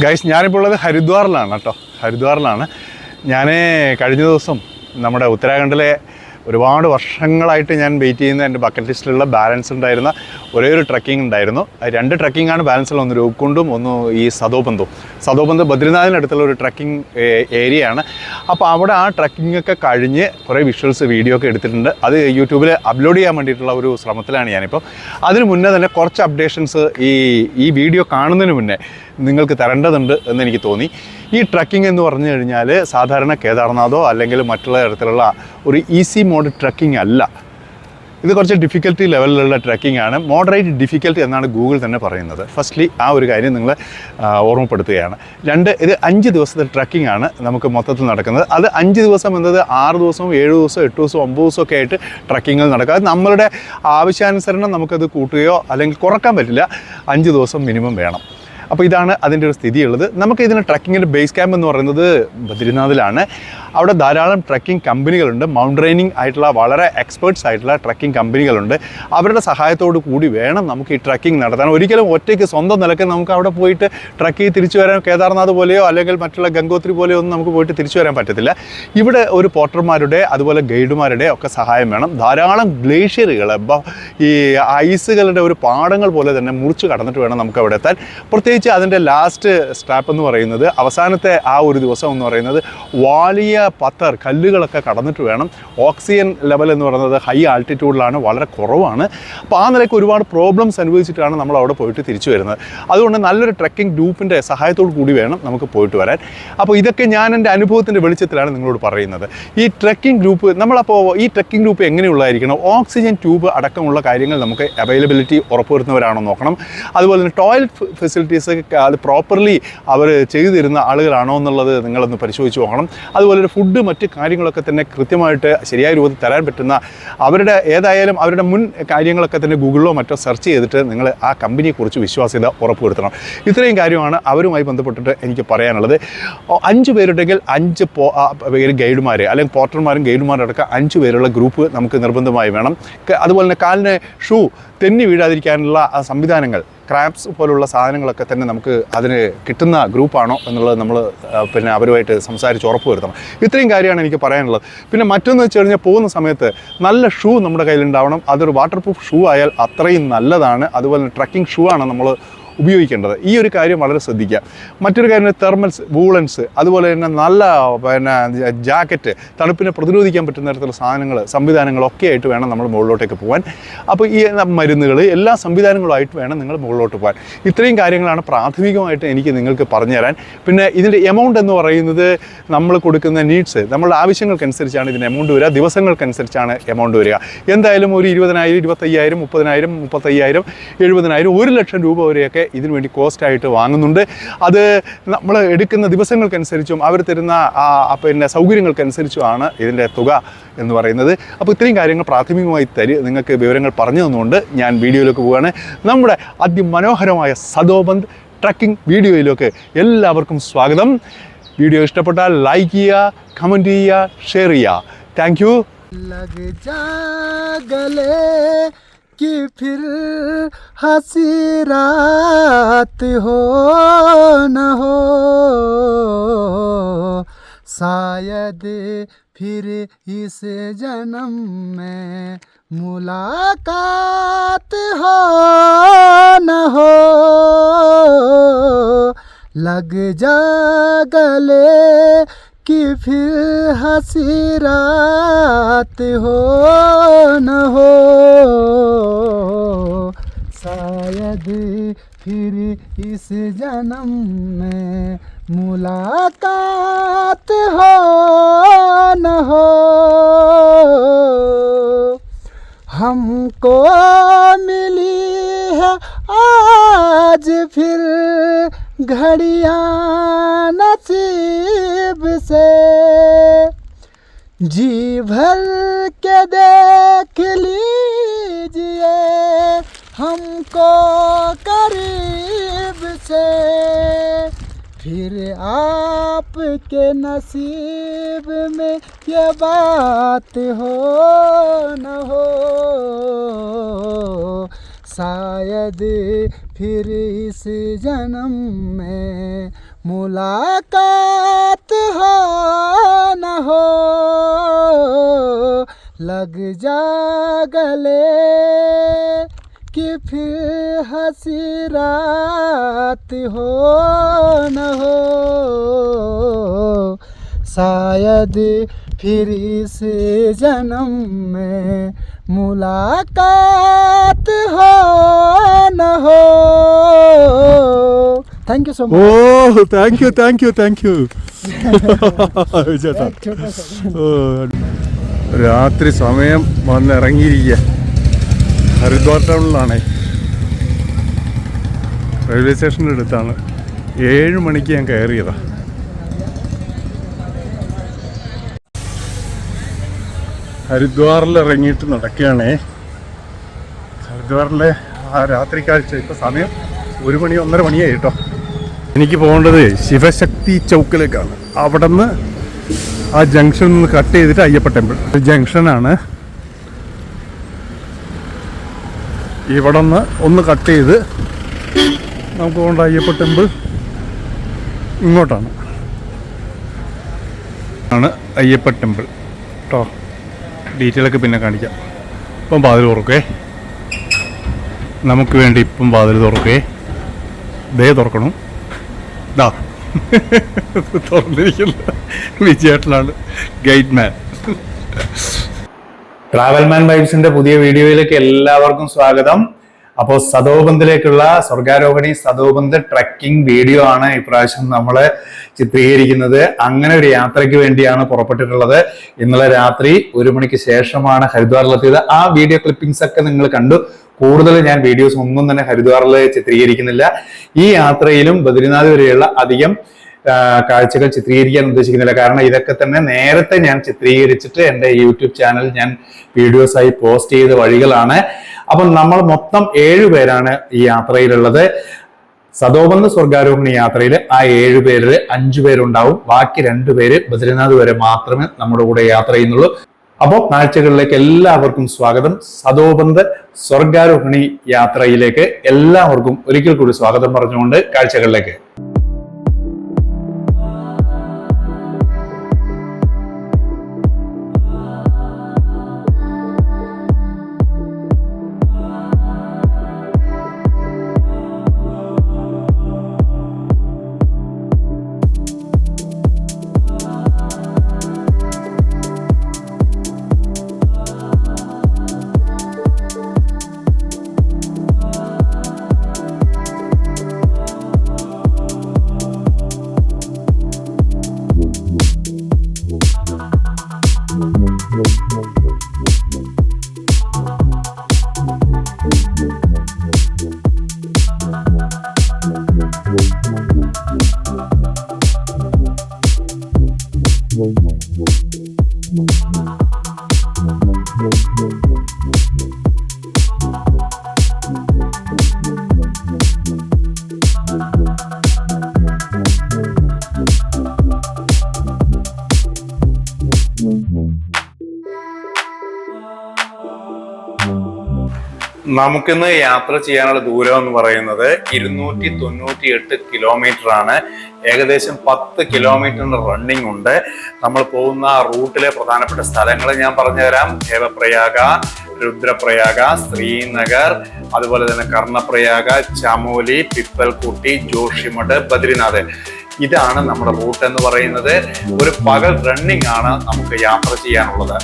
Guys, ഞാനിപ്പോൾ ഉള്ളത് ഹരിദ്വാറിലാണ് കേട്ടോ. ഹരിദ്വാറിലാണ്. ഞാൻ കഴിഞ്ഞ ദിവസം നമ്മുടെ ഉത്തരാഖണ്ഡിലെ ഒരുപാട് വർഷങ്ങളായിട്ട് ഞാൻ വെയിറ്റ് ചെയ്യുന്ന എൻ്റെ ബക്കറ്റ് ലിസ്റ്റിലുള്ള ബാലൻസ് ഉണ്ടായിരുന്ന ഒരേ ഒരു ട്രക്കിംഗ് ഉണ്ടായിരുന്നു. 2 ട്രക്കിംഗാണ് ബാലൻസിൽ, ഒന്ന് രൂപ്കുണ്ടും ഒന്ന് ഈ സദോബന്ത് ബദ്രിനാഥിനടുത്തുള്ള ഒരു ട്രക്കിംഗ് ഏരിയയാണ്. അപ്പോൾ അവിടെ ആ ട്രക്കിങ്ങൊക്കെ കഴിഞ്ഞ് കുറേ വിഷ്വൽസ് വീഡിയോ ഒക്കെ എടുത്തിട്ടുണ്ട്. അത് യൂട്യൂബിൽ അപ്ലോഡ് ചെയ്യാൻ വേണ്ടിയിട്ടുള്ള ഒരു ശ്രമത്തിലാണ് ഞാനിപ്പോൾ. അതിന് മുന്നേ തന്നെ കുറച്ച് അപ്ഡേഷൻസ് ഈ വീഡിയോ കാണുന്നതിന് മുന്നേ നിങ്ങൾക്ക് തരേണ്ടതുണ്ട് എന്നെനിക്ക് തോന്നി. ഈ ട്രക്കിംഗ് എന്ന് പറഞ്ഞു കഴിഞ്ഞാൽ സാധാരണ കേദാർനാഥോ അല്ലെങ്കിൽ മറ്റുള്ള തരത്തിലുള്ള ഒരു ഈസി മോഡ് ട്രക്കിംഗ് അല്ല. ഇത് കുറച്ച് ഡിഫിക്കൽട്ടി ലെവലിലുള്ള ട്രക്കിംഗ് ആണ്. മോഡറേറ്റ് ഡിഫിക്കൽട്ടി എന്നാണ് ഗൂഗിൾ തന്നെ പറയുന്നത്. ഫസ്റ്റ്ലി ആ ഒരു കാര്യം നിങ്ങൾ ഓർമ്മപ്പെടുത്തുകയാണ്. 2, ഇത് 5 ദിവസത്തെ ട്രക്കിംഗ് ആണ് നമുക്ക് മൊത്തത്തിൽ നടക്കുന്നത്. അത് 5 ദിവസം എന്നത് 6 ദിവസവും 7 ദിവസവും 8 ദിവസവും 9 ദിവസമൊക്കെ ആയിട്ട് ട്രക്കിങ്ങിൽ നടക്കുക. അത് നമ്മളുടെ ആവശ്യാനുസരണം നമുക്കത് കൂട്ടുകയോ അല്ലെങ്കിൽ കുറക്കാൻ പറ്റില്ല. 5 ദിവസം മിനിമം വേണം. അപ്പോൾ ഇതാണ് അതിൻ്റെ ഒരു സ്ഥിതിയുള്ളത്. നമുക്ക് ഇതിന് ട്രക്കിങ്ങിൻ്റെ ബേസ് ക്യാമ്പ് എന്ന് പറയുന്നത് ബദ്രിനാഥിലാണ്. അവിടെ ധാരാളം ട്രക്കിംഗ് കമ്പനികളുണ്ട്. മൗണ്ടറൈനിങ് ആയിട്ടുള്ള വളരെ എക്സ്പേർട്സ് ആയിട്ടുള്ള ട്രക്കിംഗ് കമ്പനികളുണ്ട്. അവരുടെ സഹായത്തോടു കൂടി വേണം നമുക്ക് ഈ ട്രക്കിംഗ് നടത്താൻ. ഒരിക്കലും ഒറ്റയ്ക്ക് സ്വന്തം നിലയ്ക്ക് നമുക്ക് അവിടെ പോയിട്ട് ട്രക്ക് ചെയ്ത് തിരിച്ചു വരാൻ കേദാർനാഥ് പോലെയോ അല്ലെങ്കിൽ മറ്റുള്ള ഗംഗോത്രി പോലെയോ ഒന്നും നമുക്ക് പോയിട്ട് തിരിച്ചു വരാൻ പറ്റത്തില്ല. ഇവിടെ ഒരു പോർട്ടർമാരുടെ അതുപോലെ ഗൈഡുമാരുടെ ഒക്കെ സഹായം വേണം. ധാരാളം ഗ്ലേഷ്യറുകൾ, ഈ ഐസുകളുടെ ഒരു പാടങ്ങൾ പോലെ തന്നെ മുറിച്ച് കടന്നിട്ട് വേണം നമുക്ക് അവിടെ എത്താൻ. പ്രത്യേകിച്ച് അതിൻ്റെ ലാസ്റ്റ് സ്ട്രാപ്പ് എന്ന് പറയുന്നത്, അവസാനത്തെ ആ ഒരു ദിവസം എന്ന് പറയുന്നത് വലിയ കല്ലുകളൊക്കെ കടന്നിട്ട് വേണം. ഓക്സിജൻ ലെവൽ എന്ന് പറയുന്നത് ഹൈ ആൾട്ടിറ്റ്യൂഡിലാണ്, വളരെ കുറവാണ്. അപ്പോൾ ആ നിലയ്ക്ക് ഒരുപാട് പ്രോബ്ലംസ് അനുഭവിച്ചിട്ടാണ് നമ്മൾ അവിടെ പോയിട്ട് തിരിച്ചു വരുന്നത്. അതുകൊണ്ട് നല്ലൊരു ട്രക്കിംഗ് ഗ്രൂപ്പിൻ്റെ സഹായത്തോടു കൂടി വേണം നമുക്ക് പോയിട്ട് വരാൻ. അപ്പോൾ ഇതൊക്കെ ഞാൻ എൻ്റെ അനുഭവത്തിൻ്റെ വെളിച്ചത്തിലാണ് നിങ്ങളോട് പറയുന്നത്. ഈ ട്രക്കിംഗ് ഗ്രൂപ്പ് ഈ ട്രക്കിംഗ് ഗ്രൂപ്പ് എങ്ങനെയുള്ളതായിരിക്കണം? ഓക്സിജൻ ട്യൂബ് അടക്കമുള്ള കാര്യങ്ങൾ നമുക്ക് അവൈലബിലിറ്റി ഉറപ്പുവരുത്തുന്നവരാണോ നോക്കണം. അതുപോലെ തന്നെ ടോയ്ലറ്റ് ഫെസിലിറ്റീസ് അത് പ്രോപ്പർലി അവർ ചെയ്തു തരുന്ന ആളുകളാണോ എന്നുള്ളത് നിങ്ങളൊന്ന് പരിശോധിച്ച് നോക്കണം. അതുപോലെ ഫുഡ് മറ്റ് കാര്യങ്ങളൊക്കെ തന്നെ കൃത്യമായിട്ട് ശരിയായ രൂപത്തിൽ തരാൻ പറ്റുന്ന അവരുടെ മുൻ കാര്യങ്ങളൊക്കെ തന്നെ ഗൂഗിളിലോ മറ്റോ സെർച്ച് ചെയ്തിട്ട് നിങ്ങൾ ആ കമ്പനിയെക്കുറിച്ച് വിശ്വാസ്യത ഉറപ്പുവരുത്തണം. ഇത്രയും കാര്യമാണ് അവരുമായി ബന്ധപ്പെട്ടിട്ട് എനിക്ക് പറയാനുള്ളത്. 5 പേരുണ്ടെങ്കിൽ 5 പേര് ഗൈഡുമാർ അല്ലെങ്കിൽ പോർട്ടർമാരും ഗൈഡുമാരും അടക്കം 5 പേരുള്ള ഗ്രൂപ്പ് നമുക്ക് നിർബന്ധമായി വേണം. അതുപോലെ തന്നെ കാലിന് ഷൂ തെന്നി വീഴാതിരിക്കാനുള്ള സംവിധാനങ്ങൾ, ക്രാംപ്സ് പോലുള്ള സാധനങ്ങളൊക്കെ തന്നെ നമുക്ക് അതിന് കിട്ടുന്ന ഗ്രൂപ്പാണോ എന്നുള്ളത് നമ്മൾ അവരുമായിട്ട് സംസാരിച്ച് ഉറപ്പ് വരുത്തണം. ഇത്രയും കാര്യമാണ് എനിക്ക് പറയാനുള്ളത്. പിന്നെ മറ്റൊന്ന് വെച്ച് കഴിഞ്ഞാൽ പോകുന്ന സമയത്ത് നല്ല ഷൂ നമ്മുടെ കയ്യിലുണ്ടാവണം. അതൊരു വാട്ടർ പ്രൂഫ് ഷൂ ആയാൽ അത്രയും നല്ലതാണ്. അതുപോലെ തന്നെ ട്രക്കിംഗ് ഷൂ ആണ് നമ്മൾ ഉപയോഗിക്കേണ്ടത്. ഈ ഒരു കാര്യം വളരെ ശ്രദ്ധിക്കുക. മറ്റൊരു കാര്യം തെർമൽസ്, വൂളൻസ്, അതുപോലെ തന്നെ നല്ല ജാക്കറ്റ്, തണുപ്പിനെ പ്രതിരോധിക്കാൻ പറ്റുന്ന തരത്തിലുള്ള സംവിധാനങ്ങളൊക്കെ ആയിട്ട് വേണം നമ്മൾ മുകളിലോട്ടേക്ക് പോകാൻ. അപ്പോൾ ഈ മരുന്നുകൾ, എല്ലാ സംവിധാനങ്ങളുമായിട്ട് വേണം നിങ്ങൾ മുകളിലോട്ട് പോകാൻ. ഇത്രയും കാര്യങ്ങളാണ് പ്രാഥമികമായിട്ട് എനിക്ക് നിങ്ങൾക്ക് പറഞ്ഞു തരാൻ. പിന്നെ ഇതിൻ്റെ എമൗണ്ട് എന്ന് പറയുന്നത് നമ്മൾ കൊടുക്കുന്ന നീഡ്സ്, നമ്മളുടെ ആവശ്യങ്ങൾക്കനുസരിച്ചാണ് ഇതിൻ്റെ എമൗണ്ട് വരിക. ദിവസങ്ങൾക്കനുസരിച്ചാണ് എമൗണ്ട് വരിക. എന്തായാലും ഒരു 20,000, 25,000, 30,000, 35,000, 70,000, 1 ലക്ഷം രൂപ വരെയൊക്കെ ഇതിനു വേണ്ടി കോസ്റ്റായിട്ട് വാങ്ങുന്നുണ്ട്. അത് നമ്മൾ എടുക്കുന്ന ദിവസങ്ങൾക്കനുസരിച്ചും അവർ തരുന്ന സൗകര്യങ്ങൾക്കനുസരിച്ചുമാണ് ഇതിൻ്റെ തുക എന്ന് പറയുന്നത്. അപ്പോൾ ഇത്രയും കാര്യങ്ങൾ പ്രാഥമികമായി നിങ്ങൾക്ക് വിവരങ്ങൾ പറഞ്ഞു തന്നുകൊണ്ട് ഞാൻ വീഡിയോയിലേക്ക് പോവുകയാണ്. നമ്മുടെ അതിമനോഹരമായ സദോബന്ത് ട്രക്കിംഗ് വീഡിയോയിലേക്ക് എല്ലാവർക്കും സ്വാഗതം. വീഡിയോ ഇഷ്ടപ്പെട്ടാൽ ലൈക്ക് ചെയ്യുക, കമൻറ്റ് ചെയ്യുക, ഷെയർ ചെയ്യുക. Thank you. कि फिर हंसी रात हो न हो, शायद फिर इस जन्म में मुलाकात हो न हो, लग जा गले कि फिर हंसी रात हो न हो, शायद फिर इस जन्म में मुलाकात हो न हो. हमको मिली है आज फिर घड़ियां नसीब से, जी भर के देख लीजिए हमको करीब से, फिर आपके नसीब में ये बात हो न हो, शायद फिर इस जन्म में मुलाकात हो न हो, लग जा गले कि फिर हंसी रात हो न हो, शायद फिर इस जन्म में मुलाकात हो न हो. Thank you so much. Oh, thank you. ചേട്ടാ, രാത്രി സമയം വന്നിറങ്ങിയിരിക്കുക. ഹരിദ്വാർ ടൗണിലാണ്, റെയിൽവേ സ്റ്റേഷൻ്റെ അടുത്താണ്. 7 മണിക്ക് ഞാൻ കയറിയതാണ്. ഹരിദ്വാറിൽ ഇറങ്ങിയിട്ട് നടക്കുകയാണേ. ഹരിദ്വാറിലെ ആ രാത്രി കാഴ്ച. ഇപ്പോൾ സമയം 1 മണി 1:30 മണിയായി കേട്ടോ. എനിക്ക് പോകേണ്ടത് ശിവശക്തി ചൗക്കിലേക്കാണ്. അവിടെ നിന്ന് ആ ജംഗ്ഷനിൽ നിന്ന് കട്ട് ചെയ്തിട്ട് അയ്യപ്പ ടെമ്പിൾ ജംഗ്ഷനാണ്. ഇവിടെ നിന്ന് ഒന്ന് കട്ട് ചെയ്ത് നമുക്ക് പോകേണ്ട അയ്യപ്പ ടെമ്പിൾ ഇങ്ങോട്ടാണ്. ആണ് അയ്യപ്പ ടെമ്പിൾ കേട്ടോ. ഡീറ്റെയിലൊക്കെ പിന്നെ കാണിക്കാം. ഇപ്പം വാതിൽ തുറക്കേ, നമുക്ക് വേണ്ടി ഇപ്പം വാതിൽ തുറക്കേ. ദേ തുറക്കണം. ദാ തുറന്നിരിക്കുന്ന വിജയേട്ടനാണ്, ഗൈഡ് മാൻ. ട്രാവൽ മാൻ വൈബ്സിന്റെ പുതിയ വീഡിയോയിലേക്ക് എല്ലാവർക്കും സ്വാഗതം. അപ്പോൾ സദോബന്ദിലേക്കുള്ള സ്വർഗാരോഹണി സദോബന്ദ് ട്രക്കിംഗ് വീഡിയോ ആണ് ഇപ്രാവശ്യം നമ്മൾ ചിത്രീകരിക്കുന്നത്. അങ്ങനെ ഒരു യാത്രയ്ക്ക് വേണ്ടിയാണ് പുറപ്പെട്ടിട്ടുള്ളത്. ഇന്നലെ രാത്രി 1 മണിക്ക് ശേഷമാണ് ഹരിദ്വാറിലെത്തിയത്. ആ വീഡിയോ ക്ലിപ്പിംഗ്സ് ഒക്കെ നിങ്ങൾ കണ്ടു. കൂടുതൽ ഞാൻ വീഡിയോസ് ഒന്നും തന്നെ ഹരിദ്വാറിൽ ചിത്രീകരിക്കുന്നില്ല. ഈ യാത്രയിലും ബദ്രിനാഥ് വരെയുള്ള അധികം കാഴ്ചകൾ ചിത്രീകരിക്കാൻ ഉദ്ദേശിക്കുന്നില്ല. കാരണം ഇതൊക്കെ തന്നെ നേരത്തെ ഞാൻ ചിത്രീകരിച്ചിട്ട് എൻ്റെ യൂട്യൂബ് ചാനൽ ഞാൻ വീഡിയോസായി പോസ്റ്റ് ചെയ്ത വഴികളാണ്. അപ്പം നമ്മൾ മൊത്തം 7 പേരാണ് ഈ യാത്രയിലുള്ളത്. സദോബന്ദ് സ്വർഗാരോഹണി യാത്രയിൽ ആ 7 പേരിൽ 5 പേരുണ്ടാവും. ബാക്കി 2 പേര് ബദ്രിനാഥ് വരെ മാത്രമേ നമ്മുടെ കൂടെ യാത്ര ചെയ്യുന്നുള്ളൂ. അപ്പോൾ കാഴ്ചകളിലേക്ക് എല്ലാവർക്കും സ്വാഗതം. സദോബന്ദ് സ്വർഗാരോഹണി യാത്രയിലേക്ക് എല്ലാവർക്കും ഒരിക്കൽ കൂടി സ്വാഗതം പറഞ്ഞുകൊണ്ട് കാഴ്ചകളിലേക്ക്. നമുക്കിന്ന് യാത്ര ചെയ്യാനുള്ള ദൂരം എന്ന് പറയുന്നത് 298 കിലോമീറ്റർ ആണ്. ഏകദേശം 10 കിലോമീറ്ററിന്റെ റണ്ണിങ് ഉണ്ട്. നമ്മൾ പോകുന്ന റൂട്ടിലെ പ്രധാനപ്പെട്ട സ്ഥലങ്ങൾ ഞാൻ പറഞ്ഞുതരാം. ദേവപ്രയാഗ, രുദ്രപ്രയാഗ, ശ്രീനഗർ, അതുപോലെ തന്നെ കർണപ്രയാഗ, ചമോലി, പിപ്പൽകുട്ടി, ജോഷിമഠ്, ബദ്രിനാഥ്. ഇതാണ് നമ്മുടെ റൂട്ട് എന്ന് പറയുന്നത്. ഒരു പകൽ റണ്ണിങ് ആണ് നമുക്ക് യാത്ര ചെയ്യാനുള്ളത്.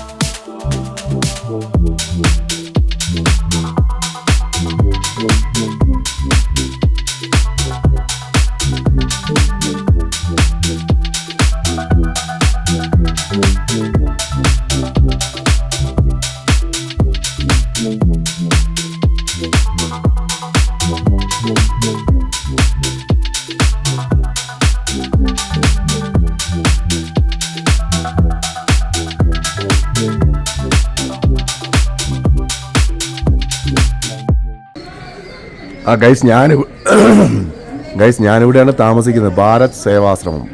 ഞാനിവിടെയാണ് താമസിക്കുന്നത്. ഭാരത് സേവാശ്രമം.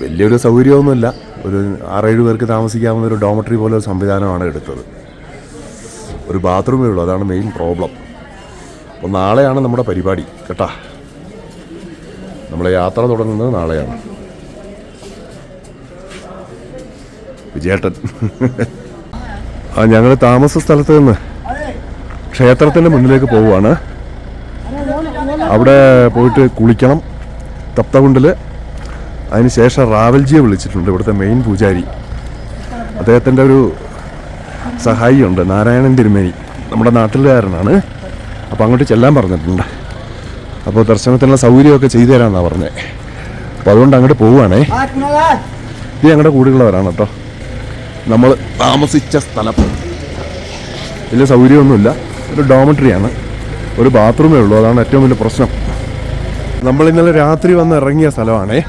വലിയൊരു സൗകര്യമൊന്നുമില്ല. ഒരു 6-7 പേർക്ക് താമസിക്കാവുന്ന ഒരു ഡോമറ്ററി പോലെ ഒരു സംവിധാനമാണ് എടുത്തത്. ഒരു ബാത്റൂമേ ഉള്ളൂ, അതാണ് മെയിൻ പ്രോബ്ലം. അപ്പോൾ നാളെയാണ് നമ്മുടെ പരിപാടി കേട്ടാ. നമ്മളെ യാത്ര തുടങ്ങുന്നത് നാളെയാണ്. വിജയേട്ടൻ ഞങ്ങൾ താമസ സ്ഥലത്ത് നിന്ന് ക്ഷേത്രത്തിൻ്റെ മുന്നിലേക്ക് പോവുകയാണ്. അവിടെ പോയിട്ട് കുളിക്കണം തപ്തകുണ്ടിൽ. അതിന് ശേഷം റാവൽജിയെ വിളിച്ചിട്ടുണ്ട്, ഇവിടുത്തെ മെയിൻ പൂജാരി. അദ്ദേഹത്തിൻ്റെ ഒരു സഹായിയുണ്ട്, നാരായണൻ തിരുമേനി, നമ്മുടെ നാട്ടിലുകാരനാണ്. അപ്പോൾ അങ്ങോട്ട് ചെല്ലാൻ പറഞ്ഞിട്ടുണ്ട്. അപ്പോൾ ദർശനത്തിനുള്ള സൗകര്യമൊക്കെ ചെയ്തു തരാമെന്നാണ് പറഞ്ഞത്. അപ്പോൾ അതുകൊണ്ട് അങ്ങോട്ട് പോവുകയാണേ. ഇത് ഞങ്ങളുടെ കൂടെയുള്ളവരാണ് കേട്ടോ. നമ്മൾ താമസിച്ച സ്ഥലം വലിയ സൗകര്യമൊന്നുമില്ല, ഒരു ഡോമിറ്ററിയാണ്, ഒരു ബാത്റൂമേ ഉള്ളൂ. അതാണ് ഏറ്റവും വലിയ പ്രശ്നം. നമ്മൾ ഇന്നലെ രാത്രി വന്ന് ഇറങ്ങിയ സ്ഥലമാണേ.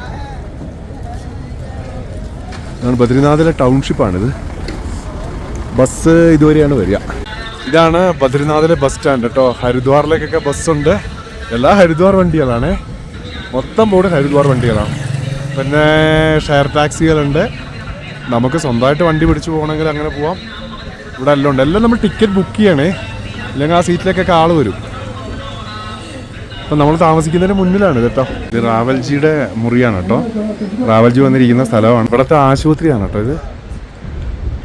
ബദ്രിനാഥിലെ ടൗൺഷിപ്പാണിത്. ബസ് ഇതുവരെയാണ് വരിക. ഇതാണ് ബദ്രിനാഥിലെ ബസ് സ്റ്റാൻഡ് കേട്ടോ. ഹരിദ്വാറിലേക്കൊക്കെ ബസ്സുണ്ട്. എല്ലാ ഹരിദ്വാർ വണ്ടികളാണ്, മൊത്തം ബോർഡ് ഹരിദ്വാർ വണ്ടികളാണ്. പിന്നെ ഷെയർ ടാക്സികളുണ്ട്. നമുക്ക് സ്വന്തമായിട്ട് വണ്ടി പിടിച്ച് പോകണമെങ്കിൽ അങ്ങനെ പോവാം. ഇവിടെ എല്ലാം ഉണ്ട്. എല്ലാം നമ്മൾ ടിക്കറ്റ് ബുക്ക് ചെയ്യണേ, ഇല്ലെങ്കിൽ ആ സീറ്റിലേക്കൊക്കെ ആൾ വരും. അപ്പം നമ്മൾ താമസിക്കുന്നതിന് മുന്നിലാണ് കേട്ടോ. ഇത് റാവൽജിയുടെ മുറിയാണ് കേട്ടോ. റാവൽജി വന്നിരിക്കുന്ന സ്ഥലമാണ്. ഇവിടുത്തെ ആശുപത്രിയാണ് കേട്ടോ ഇത്.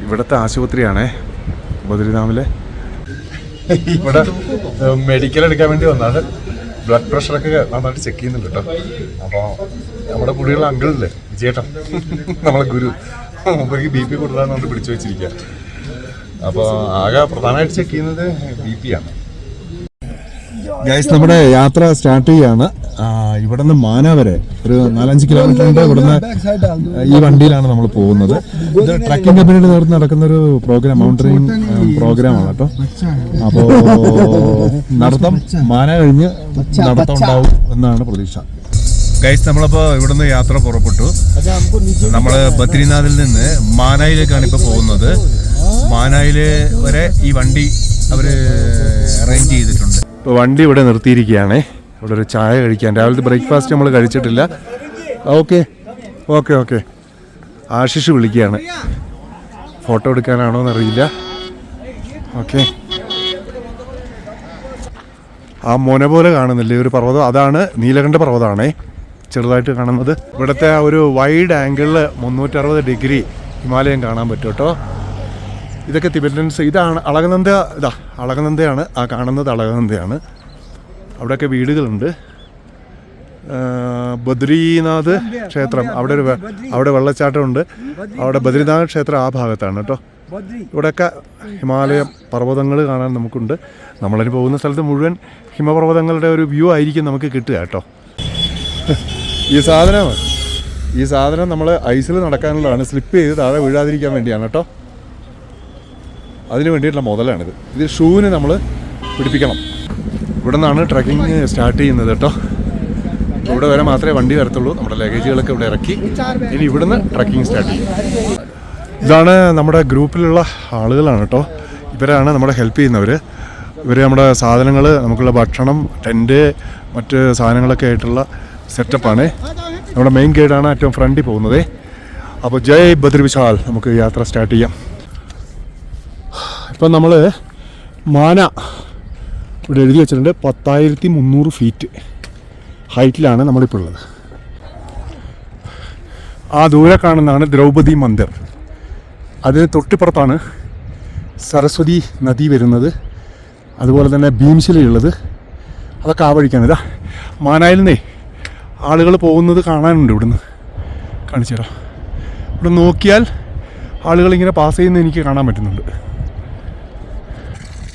ഇവിടുത്തെ ആശുപത്രിയാണേ ബദ്രിനാഥിലെ. ഇവിടെ മെഡിക്കൽ എടുക്കാൻ വേണ്ടി വന്നാണ്. ബ്ലഡ് പ്രഷറൊക്കെ നന്നായിട്ട് ചെക്ക് ചെയ്യുന്നുണ്ട് കേട്ടോ. അപ്പോൾ നമ്മുടെ കൂടെയുള്ള അങ്കിളില്ലേ വിജയേട്ടൻ, നമ്മളെ ഗുരു, മുമ്പേക്ക് BP കൂടുതലാന്ന് പറഞ്ഞിട്ട് പിടിച്ചു വെച്ചിരിക്കുക. അപ്പോൾ ആകെ പ്രധാനമായിട്ട് ചെക്ക് ചെയ്യുന്നത് BP ആണ്. ഗൈസ്, നമ്മുടെ യാത്ര സ്റ്റാർട്ട് ചെയ്യാണ്. ഇവിടെ നിന്ന് മാന വരെ ഒരു 4-5 കിലോമീറ്റർ ഉണ്ട്. ഇവിടുന്ന് ഈ വണ്ടിയിലാണ് നമ്മൾ പോകുന്നത്. ഇത് ട്രക്കിംഗ് കമ്പനിയുടെ നേതൃത്വം നടക്കുന്ന ഒരു പ്രോഗ്രാം, മൗണ്ടറിങ് പ്രോഗ്രാമാണ് കേട്ടോ. അപ്പോൾ നടത്തം മാന കഴിഞ്ഞ് നടത്തം ഉണ്ടാവും എന്നാണ് പ്രതീക്ഷ. ഗൈസ്, നമ്മളപ്പോൾ ഇവിടുന്ന് യാത്ര പുറപ്പെട്ടു. നമ്മൾ ബദ്രിനാഥിൽ നിന്ന് മാനായിലേക്കാണ് ഇപ്പോൾ പോകുന്നത്. മാനായിൽ വരെ ഈ വണ്ടി അവർ അറേഞ്ച് ചെയ്തിട്ടുണ്ട്. ഇപ്പോൾ വണ്ടി ഇവിടെ നിർത്തിയിരിക്കുകയാണേ. ഇവിടെ ഒരു ചായ കഴിക്കാൻ, രാവിലത്തെ ബ്രേക്ക്ഫാസ്റ്റ് നമ്മൾ കഴിച്ചിട്ടില്ല. ഓക്കെ ഓക്കെ ഓക്കെ ആശിഷ് വിളിക്കുകയാണ്. ഫോട്ടോ എടുക്കാനാണോ എന്നറിയില്ല. ഓക്കെ, ആ മൊന പോലെ കാണുന്നില്ലേ ഒരു പർവ്വതം, അതാണ് നീലകണ്ഠ പർവ്വതമാണേ ചെറുതായിട്ട് കാണുന്നത്. ഇവിടുത്തെ ആ ഒരു വൈഡ് ആംഗിളിൽ 360 ഡിഗ്രി ഹിമാലയം കാണാൻ പറ്റും കേട്ടോ. ഇതൊക്കെ തിബറ്റൻസ്. ഇതാണ് അളകനന്ദ. ഇതാ അളകനന്ദയാണ്, ആ കാണുന്നത് അളകനന്ദയാണ്. അവിടെയൊക്കെ വീടുകളുണ്ട്. ബദ്രീനാഥ് ക്ഷേത്രം, അവിടെ വെള്ളച്ചാട്ടമുണ്ട്. അവിടെ ബദ്രീനാഥ് ക്ഷേത്രം ആ ഭാഗത്താണ് കേട്ടോ. ഇവിടെയൊക്കെ ഹിമാലയ പർവ്വതങ്ങൾ കാണാൻ നമുക്കുണ്ട്. നമ്മളിനി പോകുന്ന സ്ഥലത്ത് മുഴുവൻ ഹിമപർവ്വതങ്ങളുടെ ഒരു വ്യൂ ആയിരിക്കും നമുക്ക് കിട്ടുക കേട്ടോ. ഈ സാധനം നമ്മൾ ഐസിൽ നടക്കാനുള്ളതാണ്. സ്ലിപ്പ് ചെയ്ത് താഴെ വീഴാതിരിക്കാൻ വേണ്ടിയാണ് കേട്ടോ. അതിന് വേണ്ടിയിട്ടുള്ള മുതലാണിത്. ഇത് ഷൂവിന് നമ്മൾ പിടിപ്പിക്കണം. ഇവിടെ നിന്നാണ് ട്രക്കിങ് സ്റ്റാർട്ട് ചെയ്യുന്നത് കേട്ടോ. ഇവിടെ വരെ മാത്രമേ വണ്ടി വരത്തുള്ളൂ. നമ്മുടെ ലഗേജുകളൊക്കെ ഇവിടെ ഇറക്കി ഇനി ഇവിടുന്ന് ട്രക്കിങ് സ്റ്റാർട്ട് ചെയ്യും. ഇതാണ് നമ്മുടെ ഗ്രൂപ്പിലുള്ള ആളുകളാണ് കേട്ടോ. ഇവരാണ് നമ്മളെ ഹെൽപ്പ് ചെയ്യുന്നവർ. ഇവർ നമ്മുടെ സാധനങ്ങൾ, നമുക്കുള്ള ഭക്ഷണം, ടെൻറ്റ്, മറ്റ് സാധനങ്ങളൊക്കെ ആയിട്ടുള്ള സെറ്റപ്പാണ്. നമ്മുടെ മെയിൻ ഗൈഡാണ് ഏറ്റവും ഫ്രണ്ടിൽ പോകുന്നത്. അപ്പോൾ ജയ് ബദ്രി വിശാൽ, നമുക്ക് യാത്ര സ്റ്റാർട്ട് ചെയ്യാം. ഇപ്പം നമ്മൾ മാന ഇവിടെ എഴുതി വെച്ചിട്ടുണ്ട്. 10,300 ഫീറ്റ് ഹൈറ്റിലാണ് നമ്മളിപ്പോൾ ഉള്ളത്. ആ ദൂരെ കാണുന്നതാണ് ദ്രൗപദി മന്ദിർ. അതിന് തൊട്ടിപ്പുറത്താണ് സരസ്വതി നദി വരുന്നത്. അതുപോലെ തന്നെ ഭീംശിലയുള്ളത്. അതൊക്കെ ആ വഴിക്കാണ്. ഇതാ മാനായിൽ നിന്നേ ആളുകൾ പോകുന്നത് കാണാനുണ്ട്. ഇവിടുന്ന് കാണിച്ചു തരാം. ഇവിടെ നോക്കിയാൽ ആളുകളിങ്ങനെ പാസ് ചെയ്യുന്നത് എനിക്ക് കാണാൻ പറ്റുന്നുണ്ട്.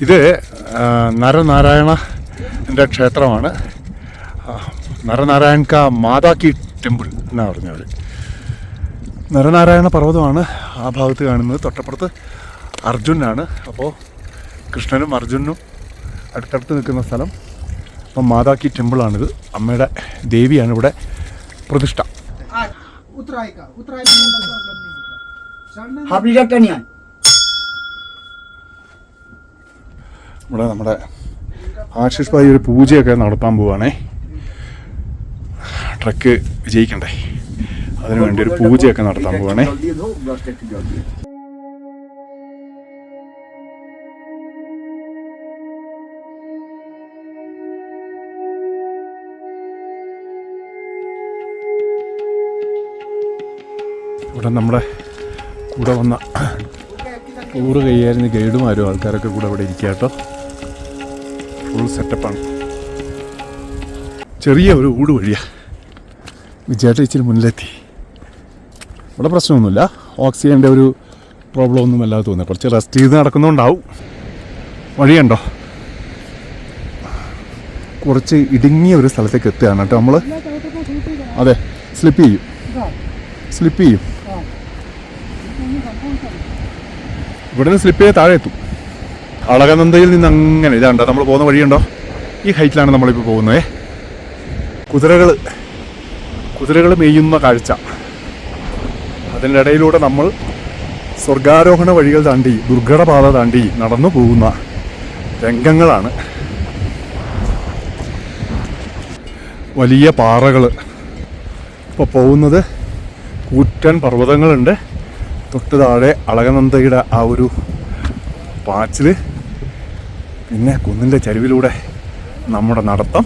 ഇത് നരനാരായണൻ്റെ ക്ഷേത്രമാണ്. നരനാരായൺ കാ മാതാ കി ടെമ്പിൾ എന്നാണ് പറഞ്ഞവർ. നരനാരായണ പർവ്വതമാണ് ആ ഭാഗത്ത് കാണുന്നത്. തൊട്ടപ്പുറത്ത് അർജുനാണ്. അപ്പോൾ കൃഷ്ണനും അർജുനും അടുത്തടുത്ത് നിൽക്കുന്ന സ്ഥലം. അപ്പം മാതാ കി ടെമ്പിളാണിത്. അമ്മയുടെ ദേവിയാണ് ഇവിടെ പ്രതിഷ്ഠ. ഇവിടെ നമ്മുടെ ആശിഷ് ഭായി ഒരു പൂജയൊക്കെ നടത്താൻ പോവുകയാണേ. ട്രക്ക് വിജയിക്കണ്ടേ, അതിനുവേണ്ടി ഒരു പൂജയൊക്കെ നടത്താൻ പോവുകയാണേ. ഇവിടെ നമ്മുടെ കൂടെ വന്ന ടൂറ് കൈയായിരുന്ന ഗൈഡുമാരും ആൾക്കാരൊക്കെ കൂടെ ഇവിടെ ഇരിക്കുക കേട്ടോ. ഫുൾ സെറ്റപ്പാണ്. ചെറിയ ഒരു ഊട് വഴിയാണ്. വിജയേട്ട ഇച്ചിരി മുന്നിലെത്തി. ഇവിടെ പ്രശ്നമൊന്നുമില്ല, ഓക്സിജൻ്റെ ഒരു പ്രോബ്ലം ഒന്നും അല്ലാതെ തോന്നുന്നത്. കുറച്ച് റെസ്റ്റ് ചെയ്ത് നടക്കുന്നുണ്ടാവും. വഴിയുണ്ടോ? കുറച്ച് ഇടുങ്ങിയ ഒരു സ്ഥലത്തേക്ക് എത്തുകയാണ് കേട്ടോ നമ്മൾ. അതെ, സ്ലിപ്പ് ചെയ്യും. ഇവിടെ നിന്ന് സ്ലിപ്പ് ചെയ്ത് താഴെ എത്തും. അളകനന്ദയിൽ നിന്ന് അങ്ങനെ ഇതാണ്ടോ നമ്മൾ പോകുന്ന വഴിയുണ്ടോ? ഈ ഹൈറ്റിലാണ് നമ്മളിപ്പോൾ പോകുന്നത്. കുതിരകൾ മേയുന്ന കാഴ്ച. അതിൻ്റെ ഇടയിലൂടെ നമ്മൾ സ്വർഗാരോഹണ വഴികൾ താണ്ടി, ദുർഘടപാത താണ്ടി നടന്നു പോകുന്ന രംഗങ്ങളാണ്. വലിയ പാറകൾ. ഇപ്പോൾ പോകുന്നത് കൂറ്റൻ പർവ്വതങ്ങളുണ്ട്. തൊട്ട് താഴെ അളകനന്ദയുടെ ആ ഒരു പാച്ചിൽ, പിന്നെ കുന്നിൻ്റെ ചരിവിലൂടെ നമ്മുടെ നടത്തം.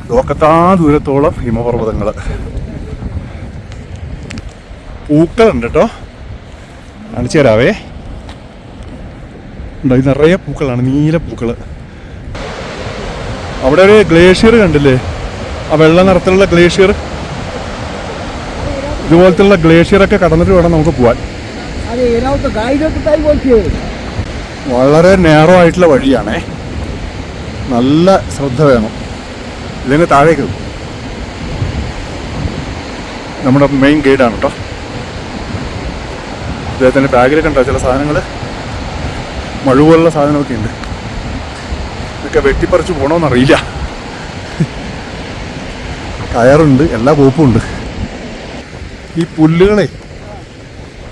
ലോകത്താ ദൂരത്തോളം ഹിമപർവ്വതങ്ങൾ. പൂക്കളുണ്ട് കേട്ടോ, കാണിച്ചു തരാവേ. ഉണ്ടോ? ഇത് നിറയെ പൂക്കളാണ്, നീല പൂക്കൾ. അവിടെ ഒരു ഗ്ലേഷ്യർ കണ്ടില്ലേ? ആ വെള്ള നിറത്തിലുള്ള ഗ്ലേഷ്യർ. ഇതുപോലത്തുള്ള ഗ്ലേഷ്യറൊക്കെ കടന്നിട്ട് വേണം നമുക്ക് പോവാൻ. വളരെ നേരോ ആയിട്ടുള്ള വഴിയാണേ. നല്ല ശ്രദ്ധ വേണം, ഇല്ലെങ്കിൽ താഴേക്ക്. നമ്മുടെ മെയിൻ ഗൈഡാണ് കേട്ടോ. അദ്ദേഹത്തിൻ്റെ ബാഗിലൊക്കെ ഉണ്ടോ ചില സാധനങ്ങൾ, മഴ പോലുള്ള സാധനമൊക്കെ ഉണ്ട്. ഇതൊക്കെ വെട്ടിപ്പറിച്ച് പോകണമെന്നറിയില്ല. കയറുണ്ട്, എല്ലാ കോപ്പും ഉണ്ട്. ഈ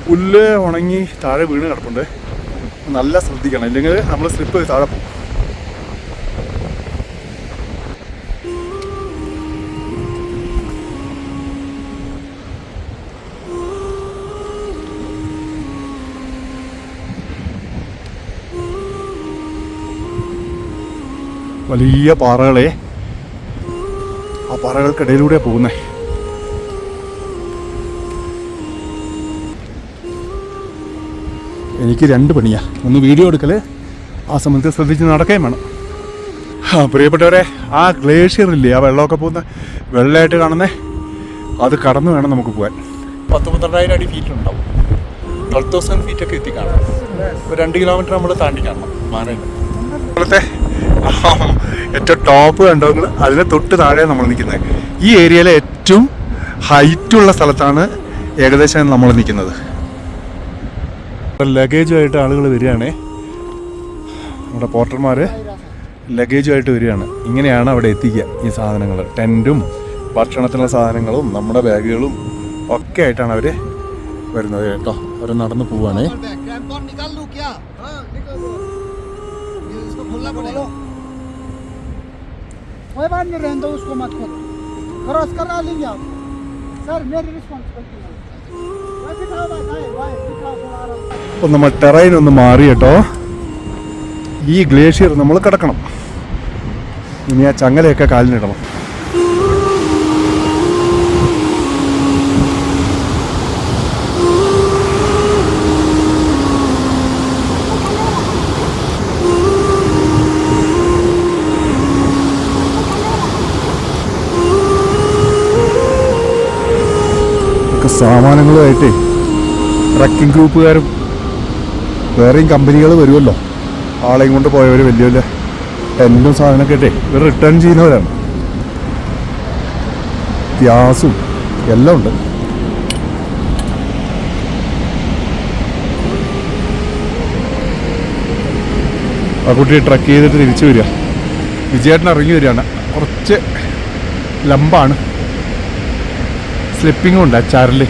പുല്ല് ഉണങ്ങി താഴെ വീണ് കിടപ്പുണ്ട്. നല്ല ശ്രദ്ധിക്കണം, ഇല്ലെങ്കിൽ നമ്മൾ സ്ലിപ്പ് താഴെ പോകും. വലിയ പാറകളെ, ആ പാറകൾക്കിടയിലൂടെ പോകുന്നേ. എനിക്ക് 2 പണിയാണ്. ഒന്ന് വീഡിയോ എടുക്കൽ, ആ സമയത്ത് ശ്രദ്ധിച്ച് നടക്കുകയും വേണം. പ്രിയപ്പെട്ടവരെ, ആ ഗ്ലേഷ്യറില്ലേ, ആ വെള്ളമൊക്കെ പോകുന്ന വെള്ളമായിട്ട് കാണുന്നേ, അത് കടന്നു വേണം നമുക്ക് പോകാൻ. 10-12,000 അടി ഫീറ്റ് ഉണ്ടാവും. 12,000 ഫീറ്റൊക്കെ എത്തി കാണാം. ഒരു 2 കിലോമീറ്റർ നമ്മൾ താണ്ടി കാണണം മാനയിൽ. ഇപ്പോഴത്തെ ഏറ്റവും ടോപ്പ് കണ്ടോങ്ങൾ, അതിന് തൊട്ട് താഴെ നമ്മൾ നിൽക്കുന്നത്. ഈ ഏരിയയിലെ ഏറ്റവും ഹൈറ്റുള്ള സ്ഥലത്താണ് ഏകദേശം നമ്മൾ നിൽക്കുന്നത്. ലഗേജുമായിട്ട് ആളുകൾ വരികയാണേ. നമ്മുടെ പോർട്ടർമാർ ലഗേജുമായിട്ട് വരികയാണ്. ഇങ്ങനെയാണ് അവിടെ എത്തിക്കുക ഈ സാധനങ്ങൾ. ടെൻറ്റും ഭക്ഷണത്തിനുള്ള സാധനങ്ങളും നമ്മുടെ ബാഗുകളും ഒക്കെ ആയിട്ടാണ് അവർ വരുന്നത് കേട്ടോ. അവർ നടന്നു പോവുകയാണേ. അപ്പം നമ്മൾ ടെറൈൻ ഒന്ന് മാറി കേട്ടോ. ഈ ഗ്ലേഷ്യർ നമ്മൾ കിടക്കണം. ഇനി ആ ചങ്ങലയൊക്കെ കാലിനിടണം. സാമാനങ്ങളുമായിട്ടേ ട്രക്കിംഗ് ഗ്രൂപ്പുകാരും വേറെയും കമ്പനികൾ വരുമല്ലോ, ആളെയും കൊണ്ട് പോയവർ വലിയ വലിയ ടെൻറ്റും സാധനമൊക്കെ ആയിട്ടേ ഇവർ റിട്ടേൺ ചെയ്യുന്നവരാണ്. ഗ്യാസും എല്ലാം ഉണ്ട്. ആ കുട്ടി ട്രക്ക് ചെയ്തിട്ട് തിരിച്ചു വരിക. വിജയേട്ടൻ ഇറങ്ങി വരികയാണ്. കുറച്ച് ലംബാണ്, സ്ലിപ്പിങ്ങും ഉണ്ട് ആ ചാറിൽ.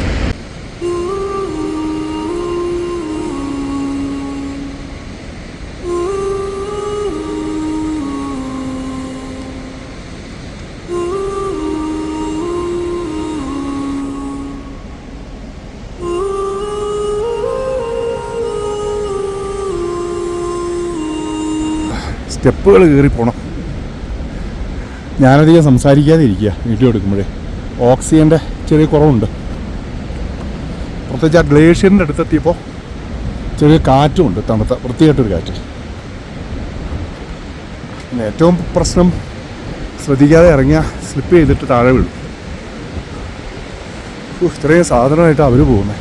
സ്റ്റെപ്പുകൾ കയറി പോകണം. ഞാനധികം സംസാരിക്കാതെ ഇരിക്കുക വീഡിയോ എടുക്കുമ്പോഴേ. ഓക്സിജൻ്റെ ചെറിയ കുറവുണ്ട്. പ്രത്യേകിച്ച് ആ ഗ്ലേഷ്യറിൻ്റെ അടുത്തെത്തിയപ്പോൾ ചെറിയ കാറ്റുമുണ്ട്, തണുത്ത വൃത്തിയായിട്ടൊരു കാറ്റ്. പിന്നെ ഏറ്റവും പ്രശ്നം ശ്രദ്ധിക്കാതെ ഇറങ്ങിയാൽ സ്ലിപ്പ് ചെയ്തിട്ട് താഴെ വീഴും. ഇത്രയും സാധനമായിട്ട് അവർ പോകുന്നത്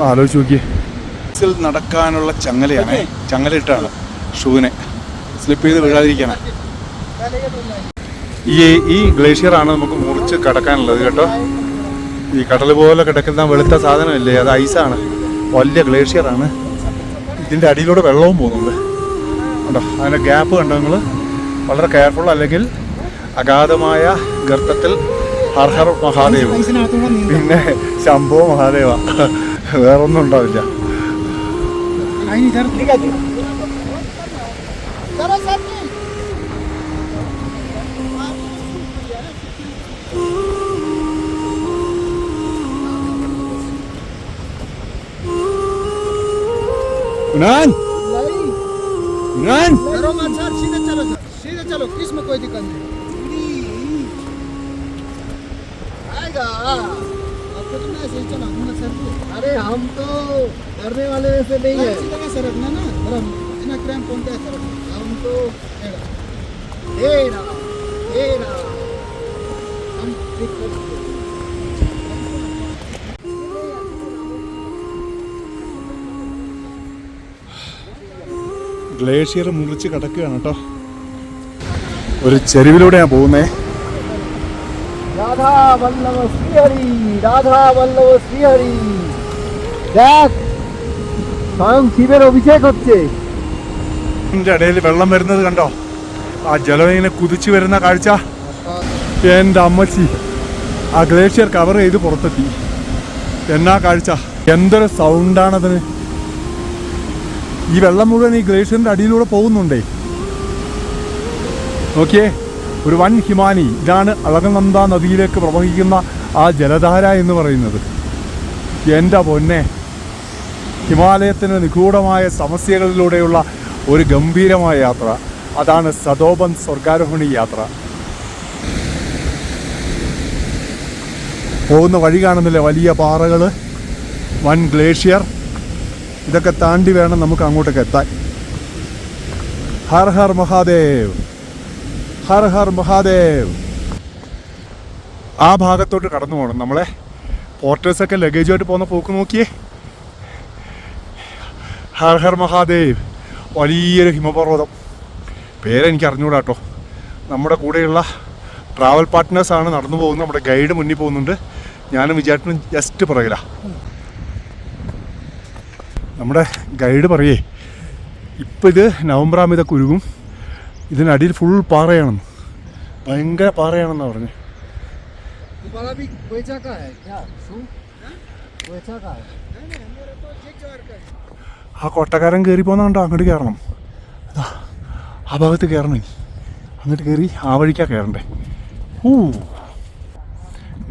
ആലോചിച്ച് നോക്കിയേ. നടക്കാനുള്ള ചങ്ങലയാണ്, ചങ്ങലയിട്ടാണ് ഷൂവിനെ സ്ലിപ്പ് ചെയ്ത് വീഴാതിരിക്കാനാണ്. ഈ ഗ്ലേഷ്യറാണ് നമുക്ക് മുറിച്ച് കിടക്കാനുള്ളത് കേട്ടോ. ഈ കടൽ പോലെ കിടക്കുന്ന വെളുത്ത സാധനമല്ലേ, അത് ഐസാണ്, വലിയ ഗ്ലേഷ്യറാണ്. ഇതിൻ്റെ അടിയിലൂടെ വെള്ളവും പോകുന്നുണ്ട് കണ്ടോ. അതിൻ്റെ ഗ്യാപ്പ് കണ്ടോ നിങ്ങൾ. വളരെ കെയർഫുൾ, അല്ലെങ്കിൽ അഗാധമായ ഗർത്തത്തിൽ ഹർ ഹർ മഹാദേവ്, പിന്നെ ശംഭോ മഹാദേവ, വേറൊന്നും ഉണ്ടാവില്ല. Unan! Unan! करो मत सर, सीधे चलो सर, सीधे चलो, इसमें कोई दिक्कत नहीं आएगा। आपको तो ना ऐसे ही चला हम सर। अरे हम तो करने वाले से नहीं है, सीधा कैसे रखना ना, बड़ा इतना क्रैम्प होता है सर। हम तो हेरा हेरा हम ठीक कर सकते हैं। ഗ്ലേഷ്യർ മുറിച്ച് കിടക്കുകയാണ് കേട്ടോ. ഒരു ചെരുവിലൂടെയാണ് പോകുന്നേ. রাধা বল্লভ শ্রীহরি, রাধা বল্লভ শ্রীহরি, দেখ স্বয়ং শিবের অভিষেক হচ্ছে. ഇതിൻ്റെ ഇടയിൽ വെള്ളം വരുന്നത് കണ്ടോ, ആ ജലം ഇങ്ങനെ കുതിച്ചു വരുന്ന കാഴ്ച. എൻ്റെ അമ്മച്ചി, ആ ഗ്ലേഷ്യർ കവർ ചെയ്ത് പുറത്തെത്തി. എന്നാ കാഴ്ച, എന്തൊരു സൗണ്ടാണതിന്. ഈ വെള്ളം മുഴുവൻ ഈ ഗ്ലേഷ്യറിൻ്റെ അടിയിലൂടെ പോകുന്നുണ്ടേ. നോക്കിയേ, ഒരു വൻ ഹിമാനി. ഇതാണ് അളകനന്ദ നദിയിലേക്ക് പ്രവഹിക്കുന്ന ആ ജലധാര എന്ന് പറയുന്നത്. എൻ്റെ പൊന്നെ, ഹിമാലയത്തിന് നിഗൂഢമായ സമസ്യകളിലൂടെയുള്ള ഒരു ഗംഭീരമായ യാത്ര. അതാണ് സതോബൻ സ്വർഗാരോഹണി യാത്ര. പോകുന്ന വഴി കാണുന്നില്ലേ, വലിയ പാറകൾ, വൻ ഗ്ലേഷ്യർ. ഇതൊക്കെ താണ്ടി വേണം നമുക്ക് അങ്ങോട്ടേക്ക് എത്താൻ. ഹർ ഹർ മഹാദേവ്, ഹർ ഹർ മഹാദേവ്. ആ ഭാഗത്തോട്ട് കടന്നു പോകണം. നമ്മളെ പോർട്ടേഴ്സൊക്കെ ലഗേജുമായിട്ട് പോകുന്ന പോക്ക് നോക്കിയേ. ഹർ ഹർ മഹാദേവ്, വലിയൊരു ഹിമപർവ്വതം. പേരെനിക്ക് അറിഞ്ഞുകൂടാ കേട്ടോ. നമ്മുടെ കൂടെയുള്ള ട്രാവൽ പാർട്ട്നേഴ്സാണ് നടന്നു പോകുന്നത്. നമ്മുടെ ഗൈഡ് മുന്നിൽ പോകുന്നുണ്ട്, ഞാനും വിചാരിച്ചു ജസ്റ്റ് പുറകിലാണ്. നമ്മുടെ ഗൈഡ് പറയേ, ഇപ്പം ഇത് നവംബർ ആകുമ്പോൾ ഇതൊക്കെ ഉരുകും, ഇതിനടിയിൽ ഫുൾ പാറയാണെന്ന്, ഭയങ്കര പാറയാണെന്നാണ് പറഞ്ഞത്. ആ കൊട്ടക്കാരൻ കയറി പോകുന്നുണ്ടോ, അങ്ങോട്ട് കയറണം. അതാ ആ ഭാഗത്ത് കയറണം, അങ്ങോട്ട് കയറി ആ വഴിക്കാണ് കയറണ്ടേ.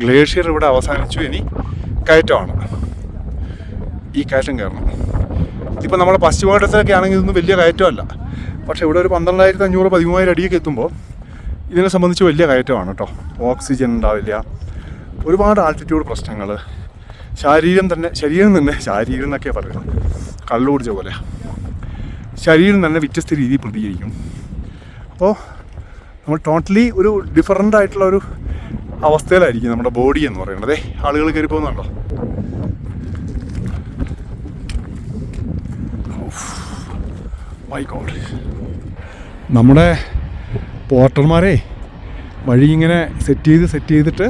ഗ്ലേഷ്യർ ഇവിടെ അവസാനിച്ചു, ഇനി കയറ്റമാണ്. ഈ കയറ്റം കയറണം. ഇതിപ്പോൾ നമ്മുടെ പശ്ചിമഘട്ടത്തിലൊക്കെ ആണെങ്കിൽ ഇതൊന്നും വലിയ കയറ്റമല്ല, പക്ഷേ ഇവിടെ ഒരു 12,500 13,000 അടിയൊക്കെ എത്തുമ്പോൾ ഇതിനെ സംബന്ധിച്ച് വലിയ കയറ്റമാണ് കേട്ടോ. ഓക്സിജൻ ഉണ്ടാവില്ല, ഒരുപാട് ആൾട്ടിറ്റ്യൂഡ് പ്രശ്നങ്ങൾ, ശരീരം എന്നൊക്കെ പറയുന്നത്, കള്ളു കുടിച്ച പോലെ ശരീരം തന്നെ വ്യത്യസ്ത രീതിയിൽ പ്രതികരിക്കും. അപ്പോൾ നമ്മൾ ടോട്ടലി ഒരു ഡിഫറൻ്റ് ആയിട്ടുള്ള ഒരു അവസ്ഥയിലായിരിക്കും നമ്മുടെ ബോഡി എന്ന് പറയുന്നത്. ആളുകൾ കയറി പോകുന്നുണ്ടോ. മൈ ഗോഡ്, നമ്മുടെ പോർട്ടർമാരെ വഴി ഇങ്ങനെ സെറ്റ് ചെയ്തിട്ട്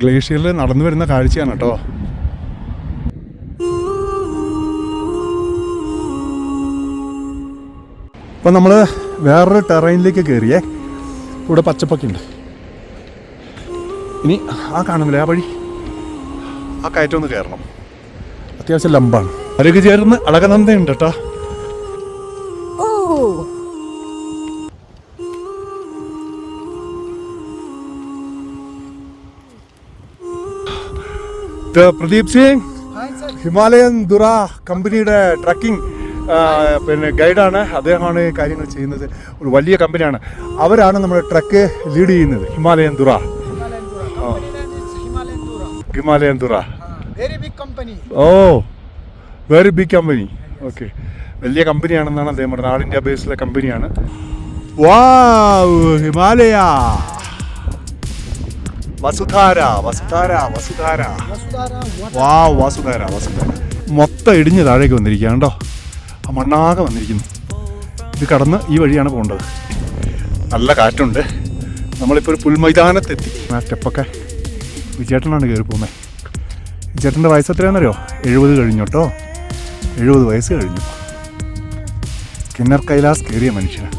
ഗ്ലേഷ്യറിൽ നടന്നു വരുന്ന കാഴ്ചയാണ് കേട്ടോ. ഇപ്പം നമ്മൾ വേറൊരു ടെറൈനിലേക്ക് കയറിയേ. ഇവിടെ പച്ചപ്പൊക്കെ ഉണ്ട്. ഇനി ആ കാണുന്നില്ല ആ വഴി, ആ കയറ്റം ഒന്ന് കയറണം. അത്യാവശ്യം ലംബാണ്. അവരൊക്കെ ചേർന്ന് അളകനന്ദയുണ്ട് കേട്ടോ. പ്രദീപ് സിംഗ്, ഹിമാലയൻ ദുറ കമ്പനിയുടെ ട്രക്കിംഗ് പിന്നെ ഗൈഡാണ്. അദ്ദേഹമാണ് കാര്യങ്ങൾ ചെയ്യുന്നത്. ഒരു വലിയ കമ്പനിയാണ്. അവരാണ് നമ്മുടെ ട്രക്ക് ലീഡ് ചെയ്യുന്നത്. Himalayan dura. Very big company. ഓ വെരി ബിഗ് കമ്പനി. ഓക്കെ, വലിയ കമ്പനിയാണെന്നാണ് അദ്ദേഹം പറഞ്ഞത്. ആൾ ഇന്ത്യ ബേസിലെ കമ്പനിയാണ്. വാവ്, ഹിമാലയ, വസുധാര വസുധാര വസുധാര. Vasudhara water. വാവ്, വസുധാര വസുധാര. മൊത്തം ഇടിഞ്ഞ് താഴേക്ക് വന്നിരിക്കുകയാണ് കേട്ടോ. ആ മണ്ണാകെ വന്നിരിക്കുന്നു. ഇത് കടന്ന് ഈ വഴിയാണ് പോകേണ്ടത്. നല്ല കാറ്റുണ്ട്. നമ്മളിപ്പോൾ ഒരു പുൽമൈതാനത്തെത്തി. ആ സ്റ്റെപ്പൊക്കെ വിചേട്ടനാണ് കയറി പോകുന്നത്. വിചേട്ടൻ്റെ വയസ്സ് എത്രയാണെന്നറിയോ? 70 കഴിഞ്ഞു കേട്ടോ. 70 വയസ്സ് കഴിഞ്ഞു. കിന്നർ കൈലാസ് കയറിയ മനുഷ്യനാണ്.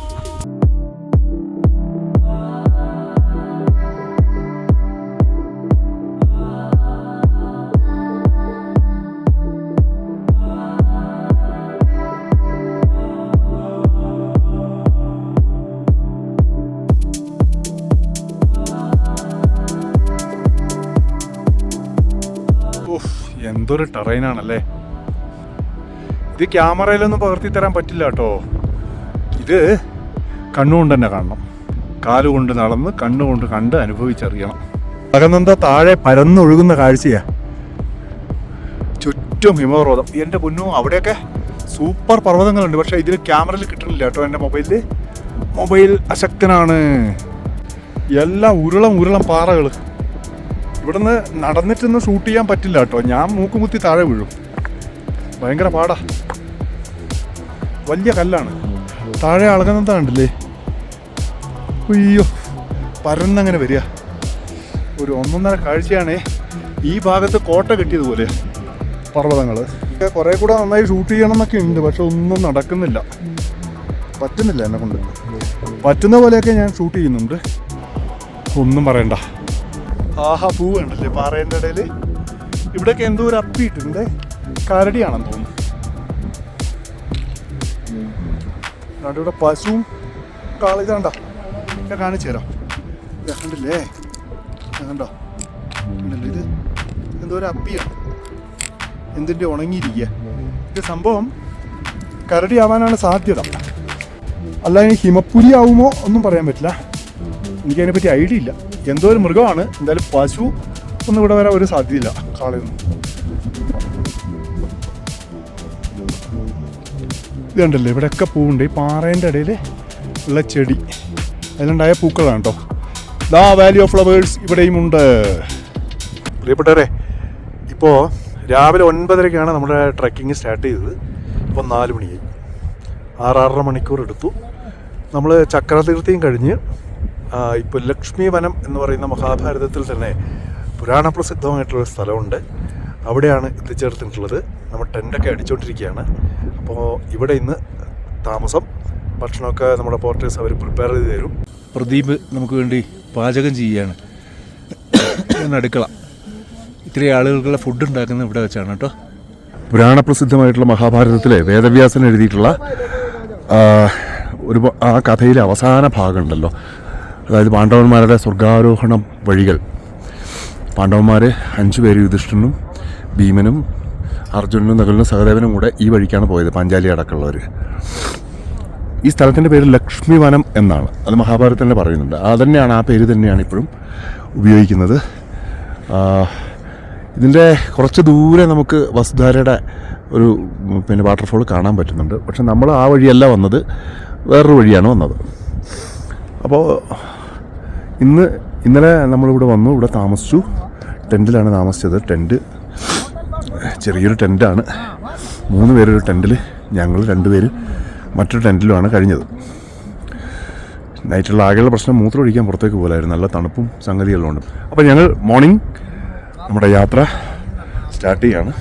എന്തൊരു ടെറൈനാണല്ലേ ഇത്. ക്യാമറയിലൊന്നും പകർത്തി തരാൻ പറ്റില്ല കേട്ടോ. ഇത് കണ്ണുകൊണ്ട് തന്നെ കാണണം. കാലുകൊണ്ട് നടന്ന് കണ്ണുകൊണ്ട് കണ്ട് അനുഭവിച്ചറിയണം. അകന്നെന്താ താഴെ പരന്നൊഴുകുന്ന കാഴ്ചയാ. ചുറ്റും ഹിമപർവ്വതം. എൻ്റെ പൊന്നോ, അവിടെയൊക്കെ സൂപ്പർ പർവ്വതങ്ങളുണ്ട്. പക്ഷേ ഇതിൽ ക്യാമറയിൽ കിട്ടണില്ല കേട്ടോ. എൻ്റെ മൊബൈൽ അശക്തനാണ്. എല്ലാം ഉരുളം പാറകൾ. ഇവിടുന്ന് നടന്നിട്ടൊന്നും ഷൂട്ട് ചെയ്യാൻ പറ്റില്ല കേട്ടോ. ഞാൻ മൂക്കുമുത്തി താഴെ വീഴും. ഭയങ്കര പാടാ. വലിയ കല്ലാണ്. താഴെ അളകുന്നത് കണ്ടില്ലേ? അയ്യോ, പരന്നങ്ങനെ വരിക. ഒരു 1.5 കാഴ്ചയാണേ. ഈ ഭാഗത്ത് കോട്ട കെട്ടിയതുപോലെ പർവ്വതങ്ങൾ. കുറേ കൂടെ നന്നായി ഷൂട്ട് ചെയ്യണം എന്നൊക്കെ ഉണ്ട്. പക്ഷെ ഒന്നും നടക്കുന്നില്ല. പറ്റുന്നില്ല എന്നെ കൊണ്ട്. പറ്റുന്ന പോലെയൊക്കെ ഞാൻ ഷൂട്ട് ചെയ്യുന്നുണ്ട്. ഒന്നും പറയണ്ട. ആഹാ, പൂ കണ്ടല്ലേ പാറേൻ്റെ ഇടയിൽ. ഇവിടെയൊക്കെ എന്തോ ഒരു അപ്പിയിട്ടുണ്ട്. കരടിയാണെന്ന് തോന്നുന്നു. ഇവിടെ പശുവും കാളിതാണ്ട ഞാൻ കാണിച്ചു തരാം. കണ്ടില്ലേ? കണ്ടോ? കണ്ടല്ലേ? ഇത് എന്തോ ഒരു അപ്പിയാണ്. എന്തിൻ്റെ ഉണങ്ങിയിരിക്കുക. ഇത് സംഭവം കരടി ആവാനാണ് സാധ്യത. അല്ല, ഇനി ഹിമപ്പുലി ആവുമോ ഒന്നും പറയാൻ പറ്റില്ല. എനിക്കതിനെപ്പറ്റി ഐഡിയ ഇല്ല. എന്തോ ഒരു മൃഗമാണ്. എന്തായാലും പശു ഒന്നും ഇവിടെ വരാൻ ഒരു സാധ്യതയില്ല. കാളയൊന്നും. ഇത് കണ്ടല്ലേ, ഇവിടെയൊക്കെ പൂവുണ്ട്. ഈ പാറേൻ്റെ ഇടയിൽ ഉള്ള ചെടി, അതിലുണ്ടായ പൂക്കളാണ് കേട്ടോ. ദാ വാലി ഓഫ് ഫ്ലവേഴ്സ് ഇവിടെയും ഉണ്ട്. പ്രിയപ്പെട്ടവരെ, ഇപ്പോൾ രാവിലെ 9:30-ക്കാണ് നമ്മുടെ ട്രക്കിങ് സ്റ്റാർട്ട് ചെയ്തത്. ഇപ്പോൾ 4 മണിയായി. 6-6.5 മണിക്കൂർ എടുത്തു. നമ്മൾ ചക്രതീർത്ഥയും കഴിഞ്ഞ് ഇപ്പോൾ ലക്ഷ്മി വനം എന്ന് പറയുന്ന മഹാഭാരതത്തിൽ തന്നെ പുരാണ പ്രസിദ്ധമായിട്ടുള്ളൊരു സ്ഥലമുണ്ട്. അവിടെയാണ് എത്തിച്ചേർത്തിട്ടുള്ളത്. നമ്മൾ ടെൻ്റൊക്കെ അടിച്ചുകൊണ്ടിരിക്കുകയാണ്. അപ്പോൾ ഇവിടെ ഇന്ന് താമസം. ഭക്ഷണമൊക്കെ നമ്മുടെ പോർട്ടേഴ്സ് അവർ പ്രിപ്പയർ ചെയ്ത് തരും. പ്രദീപ് നമുക്ക് വേണ്ടി പാചകം ചെയ്യുകയാണ്. അടുക്കള. ഇത്രയും ആളുകൾക്കുള്ള ഫുഡ് ഉണ്ടാക്കുന്നത് ഇവിടെ വെച്ചാണ് കേട്ടോ. പുരാണ പ്രസിദ്ധമായിട്ടുള്ള മഹാഭാരതത്തിലെ വേദവ്യാസൻ എഴുതിയിട്ടുള്ള ആ കഥയിലെ അവസാന ഭാഗമുണ്ടല്ലോ, അതായത് പാണ്ഡവന്മാരുടെ സ്വർഗാരോഹണം വഴികൾ. പാണ്ഡവന്മാർ 5 പേര്, യുധിഷ്ഠിരനും ഭീമനും അർജുനനും നകുലനും സഹദേവനും കൂടെ ഈ വഴിക്കാണ് പോയത്, പാഞ്ചാലി അടക്കമുള്ളവർ. ഈ സ്ഥലത്തിൻ്റെ പേര് ലക്ഷ്മി വനം എന്നാണ്. അത് മഹാഭാരതത്തിൽ തന്നെ പറയുന്നുണ്ട്. അതുതന്നെയാണ്, ആ പേര് തന്നെയാണ് ഇപ്പോഴും ഉപയോഗിക്കുന്നത്. ഇതിൻ്റെ കുറച്ച് ദൂരെ നമുക്ക് വസുധാരയുടെ ഒരു വാട്ടർഫോൾ കാണാൻ പറ്റുന്നുണ്ട്. പക്ഷെ നമ്മൾ ആ വഴിയല്ല വന്നത്, വേറൊരു വഴിയാണ് വന്നത്. അപ്പോൾ ഇന്നലെ നമ്മളിവിടെ വന്നു, ഇവിടെ താമസിച്ചു. ടെൻറ്റിലാണ് താമസിച്ചത്. ടെൻറ്റ് ചെറിയൊരു ടെൻറ്റാണ്. 3 പേരൊരു ടെൻറ്റിൽ, ഞങ്ങൾ 2 പേര് മറ്റൊരു ടെൻറ്റിലുമാണ് കഴിഞ്ഞത്. നൈറ്റുള്ള ആകെയുള്ള പ്രശ്നം മൂത്രം ഒഴിക്കാൻ പുറത്തേക്ക് പോലായിരുന്നു. നല്ല തണുപ്പും സംഗതികളും ഉണ്ട്. അപ്പോൾ ഞങ്ങൾ മോർണിംഗ് നമ്മുടെ യാത്ര സ്റ്റാർട്ട് ചെയ്യാണ്.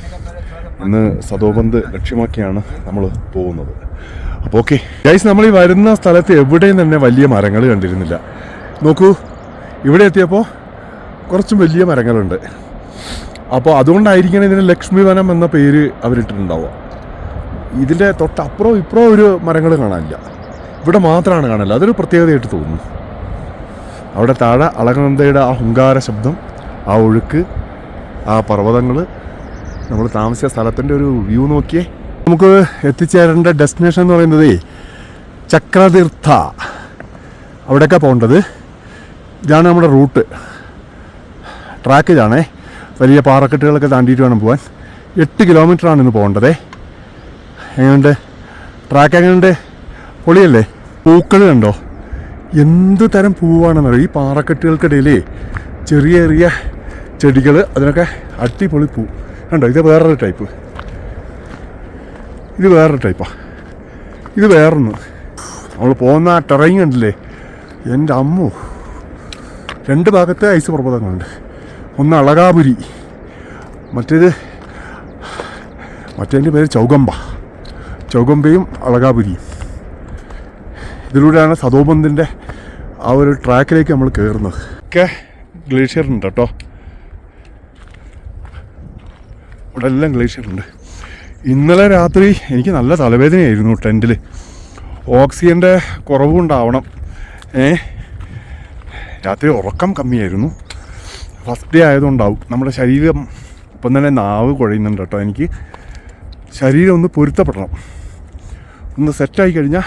ഇന്ന് സതോബന്ദ് ലക്ഷ്യമാക്കിയാണ് നമ്മൾ പോകുന്നത്. അപ്പോൾ ഓക്കെ ഗൈസ്, നമ്മൾ ഈ വരുന്ന സ്ഥലത്ത് എവിടെയും തന്നെ വലിയ മരങ്ങൾ കണ്ടിരുന്നില്ല. നോക്കൂ, ഇവിടെ എത്തിയപ്പോൾ കുറച്ചും വലിയ മരങ്ങളുണ്ട്. അപ്പോൾ അതുകൊണ്ടായിരിക്കണം ഇതിന് ലക്ഷ്മി വനം എന്ന പേര് അവരിട്ടിട്ടുണ്ടാവുക. ഇതിൻ്റെ തൊട്ടപ്പുറവും ഇപ്പുറവും ഒരു മരങ്ങൾ കാണാനില്ല, ഇവിടെ മാത്രമാണ് കാണില്ല. അതൊരു പ്രത്യേകതയായിട്ട് തോന്നുന്നു. അവിടെ താഴെ അളകനന്ദയുടെ ആ ഹുങ്കാര ശബ്ദം, ആ ഒഴുക്ക്, ആ പർവ്വതങ്ങൾ, നമ്മൾ താമസിച്ച സ്ഥലത്തിൻ്റെ ഒരു വ്യൂ നോക്കിയേ. നമുക്ക് എത്തിച്ചേരേണ്ട ഡെസ്റ്റിനേഷൻ എന്ന് പറയുന്നത് ചക്രതീർത്ഥ. അവിടെയൊക്കെ പോകേണ്ടത്. ഇതാണ് നമ്മുടെ റൂട്ട്. ട്രാക്ക് ഇതാണേ. വലിയ പാറക്കെട്ടുകളൊക്കെ താണ്ടിയിട്ട് വേണം പോകാൻ. 8 കിലോമീറ്ററാണ് ഇന്ന് പോകേണ്ടതേ. എങ്ങനെയുണ്ട് ട്രാക്ക്? എങ്ങനെയുണ്ട്? പൊളിയല്ലേ? പൂക്കൾ കണ്ടോ? എന്ത് തരം പൂവാണെന്നറിയോ ഈ പാറക്കെട്ടുകൾക്കിടയിലേ. ചെറിയ ചെറിയ ചെടികൾ, അതിനൊക്കെ അടിപൊളി പൂ കണ്ടോ. ഇത് വേറൊരു ടൈപ്പ്, ഇത് വേറൊരു ടൈപ്പാണ്, ഇത് വേറൊന്ന്. നമ്മൾ പോകുന്ന ആ ടെറൈൻ കണ്ടില്ലേ, എൻ്റെ അമ്മോ. 2 ഭാഗത്ത് ഐസ് പർവ്വതങ്ങളുണ്ട്. ഒന്ന് അളകാപുരി, മറ്റേതിൻ്റെ പേര് ചൗഗമ്പയും അളകാപുരിയും. ഇതിലൂടെയാണ് സദോബന്ദിൻ്റെ ആ ഒരു ട്രാക്കിലേക്ക് നമ്മൾ കയറുന്നത്. ഒക്കെ ഗ്ലേഷ്യർ ഉണ്ട് കേട്ടോ, ഇവിടെ എല്ലാം ഗ്ലേഷ്യർ ഉണ്ട്. ഇന്നലെ രാത്രി എനിക്ക് നല്ല തലവേദനയായിരുന്നു ടെൻറ്റിൽ. ഓക്സിജൻ്റെ കുറവുണ്ടാവണം. രാത്രി ഉറക്കം കമ്മിയായിരുന്നു. First day ആയതുകൊണ്ടാവും. നമ്മുടെ ശരീരം ഇപ്പം തന്നെ നാവ് കുഴയുന്നുണ്ട് കേട്ടോ. എനിക്ക് ശരീരം ഒന്ന് പൊരുത്തപ്പെടണം, ഒന്ന് സെറ്റായി കഴിഞ്ഞാൽ.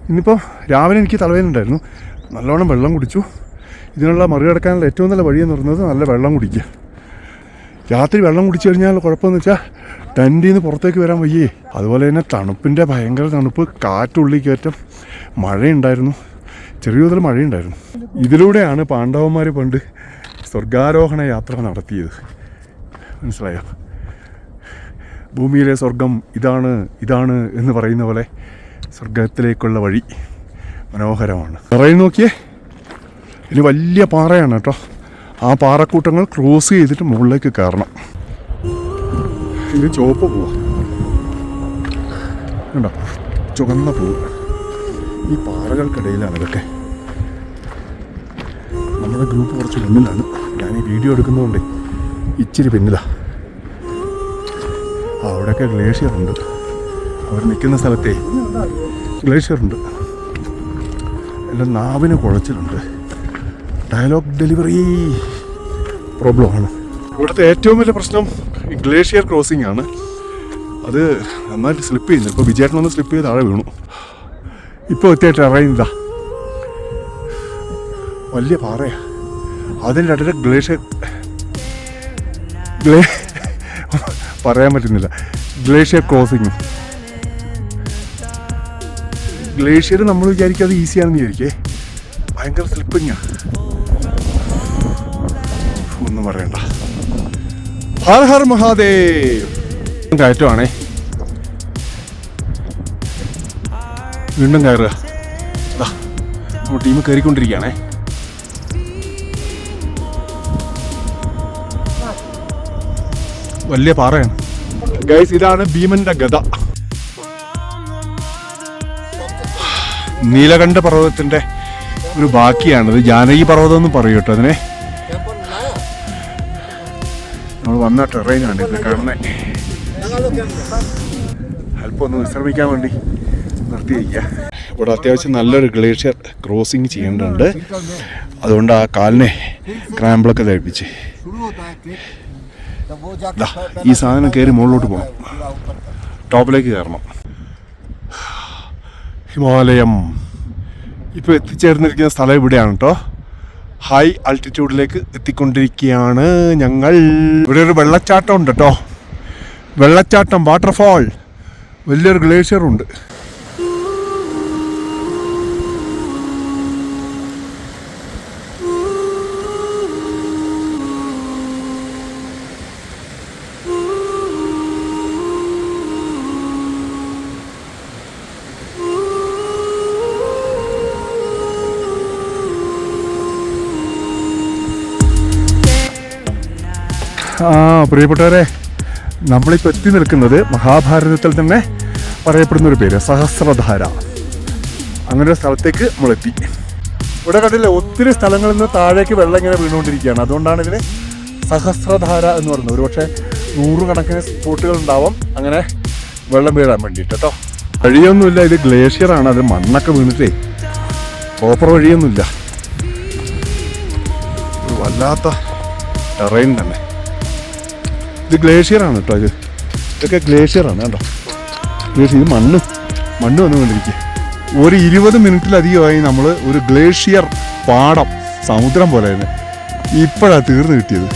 ഇന്നിപ്പോൾ രാവിലെ എനിക്ക് തലവേദന ഉണ്ടായിരുന്നു, നല്ലോണം വെള്ളം കുടിച്ചു. ഇതിനുള്ള മറികടക്കാനുള്ള ഏറ്റവും നല്ല വഴിയെന്ന് പറയുന്നത് നല്ല വെള്ളം കുടിക്കുക. രാത്രി വെള്ളം കുടിച്ചു കഴിഞ്ഞാൽ കുഴപ്പമെന്ന് വെച്ചാൽ ടെൻറ്റിൽ നിന്ന് പുറത്തേക്ക് വരാൻ വയ്യേ. അതുപോലെ തന്നെ തണുപ്പിൻ്റെ ഭയങ്കര തണുപ്പ്, കാറ്റുള്ളി കയറ്റം, മഴയുണ്ടായിരുന്നു, ചെറിയ തോതിൽ മഴയുണ്ടായിരുന്നു. ഇതിലൂടെയാണ് പാണ്ഡവന്മാർ പണ്ട് സ്വർഗാരോഹണ യാത്ര നടത്തിയത്. മനസ്സിലായോ? ഭൂമിയിലെ സ്വർഗം ഇതാണ് എന്ന് പറയുന്ന പോലെ സ്വർഗത്തിലേക്കുള്ള വഴി മനോഹരമാണ്. ടെറൈൻ നോക്കിയേ, ഇനി വലിയ പാറയാണ് കേട്ടോ. ആ പാറക്കൂട്ടങ്ങൾ ക്രോസ് ചെയ്തിട്ട് മുകളിലേക്ക് കയറണം. ഇത് ചുവപ്പ് പോവാ കണ്ടോ, ചുവന്ന പൂവ്. ഈ പാറകൾക്കിടയിലാണ് ഇതൊക്കെ. നമ്മുടെ ഗ്രൂപ്പ് കുറച്ച് പിന്നിലാണ്, ഞാൻ ഈ വീഡിയോ എടുക്കുന്നതുകൊണ്ട് ഇച്ചിരി പിന്നിലാണ്. അവിടെയൊക്കെ ഗ്ലേഷ്യറുണ്ട്. അവർ നിൽക്കുന്ന സ്ഥലത്തെ ഗ്ലേഷ്യറുണ്ട്. എൻ്റെ നാവിന് കുഴച്ചിലുണ്ട്. ഡയലോഗ് ഡെലിവറി പ്രോബ്ലമാണ്. ഇവിടുത്തെ ഏറ്റവും വലിയ പ്രശ്നം ഈ ഗ്ലേഷ്യർ ക്രോസിംഗ് ആണ്. അത് നന്നായിട്ട് സ്ലിപ്പ് ചെയ്യുന്നു. ഇപ്പോൾ വിജയേട്ടനൊന്ന് സ്ലിപ്പ് ചെയ്ത് താഴെ വീണു. ഇപ്പോൾ എത്തിയ ടെറൈൻ ഇതാ, വലിയ പാറയാണ്. അതിൻ്റെ ഇടയിൽ പറയാൻ പറ്റുന്നില്ല. Glacier crossing. ഗ്ലേഷ്യർ നമ്മൾ വിചാരിക്കും അത് ഈസിയാണെന്ന് വിചാരിക്കേ, ഭയങ്കര സ്ലിപ്പിങ്ങാണ്. ഒന്നും പറയണ്ട. ഹർ ഹർ മഹാദേവ്. കയറ്റമാണേ, വീണ്ടും കയറുക. നമ്മൾ ടീം കയറിക്കൊണ്ടിരിക്കുകയാണേ. വലിയ പാറയാണ് ഗൈസ്. ഇതാണ് ഭീമന്റെ ഗദ. നീലകണ്ഠ പർവ്വതത്തിന്റെ ഒരു ബാക്കിയാണിത്. ജാനകി പർവ്വതം എന്ന് പറയും കേട്ടോ അതിനെ. നമ്മൾ വന്ന ടെറൈനാണ് ഇത് കാണുന്നത്. അല്പം ഒന്ന് വിശ്രമിക്കാൻ വേണ്ടി നിർത്തിയിരിക്കുക. ഇവിടെ അത്യാവശ്യം നല്ലൊരു ഗ്ലേഷ്യർ ക്രോസിങ് ചെയ്യേണ്ടതുണ്ട്. അതുകൊണ്ട് ആ കാലിനെ ക്രാമ്പിളൊക്കെ ധരിപ്പിച്ച് ഈ സാധനം കയറി മുകളിലോട്ട് പോകണം, ടോപ്പിലേക്ക് കയറണം. ഹിമാലയം ഇപ്പോൾ എത്തിച്ചേർന്നിരിക്കുന്ന സ്ഥലം ഇവിടെയാണ് കേട്ടോ. ഹൈ ആൾട്ടിറ്റ്യൂഡിലേക്ക് എത്തിക്കൊണ്ടിരിക്കുകയാണ് ഞങ്ങൾ. ഇവിടെ ഒരു വെള്ളച്ചാട്ടം ഉണ്ട് കേട്ടോ, വെള്ളച്ചാട്ടം, വാട്ടർഫാൾ. വലിയൊരു ഗ്ലേഷ്യറുണ്ട്. പ്രിയപ്പെട്ടവരെ, നമ്മളിപ്പോൾ എത്തി നിൽക്കുന്നത് മഹാഭാരതത്തിൽ തന്നെ പറയപ്പെടുന്നൊരു പേര് സഹസ്രധാര. അങ്ങനെ ഒരു സ്ഥലത്തേക്ക് നമ്മളെത്തി. ഇവിടെ കണ്ടില്ലേ, ഒത്തിരി സ്ഥലങ്ങളിൽ നിന്ന് താഴേക്ക് വെള്ളം ഇങ്ങനെ വീണുകൊണ്ടിരിക്കുകയാണ്. അതുകൊണ്ടാണ് ഇതിന് സഹസ്രധാര എന്ന് പറയുന്നത്. ഒരു പക്ഷേ 100 കണക്കിന് സ്പോട്ടുകൾ ഉണ്ടാവും അങ്ങനെ വെള്ളം വീഴാൻ വേണ്ടിയിട്ട് കേട്ടോ. വഴിയൊന്നുമില്ല, ഇത് ഗ്ലേഷ്യറാണ്. അത് മണ്ണൊക്കെ വീണിട്ടേ പ്രോപ്പർ വഴിയൊന്നുമില്ല. വല്ലാത്ത ടെറൈൻ തന്നെ. ഇത് ഗ്ലേഷ്യറാണ് കേട്ടോ. ഇതൊക്കെ ഗ്ലേഷ്യറാണ് കേട്ടോ. ഗ്ലേഷ്യർ. ഇത് മണ്ണ് വന്നുകൊണ്ടിരിക്കുക. ഒരു 20 മിനിറ്റിലധികമായി നമ്മൾ ഒരു ഗ്ലേഷ്യർ പാടം, സമുദ്രം പോലെ തന്നെ ഇപ്പോഴാണ് തീർന്നു കിട്ടിയത്.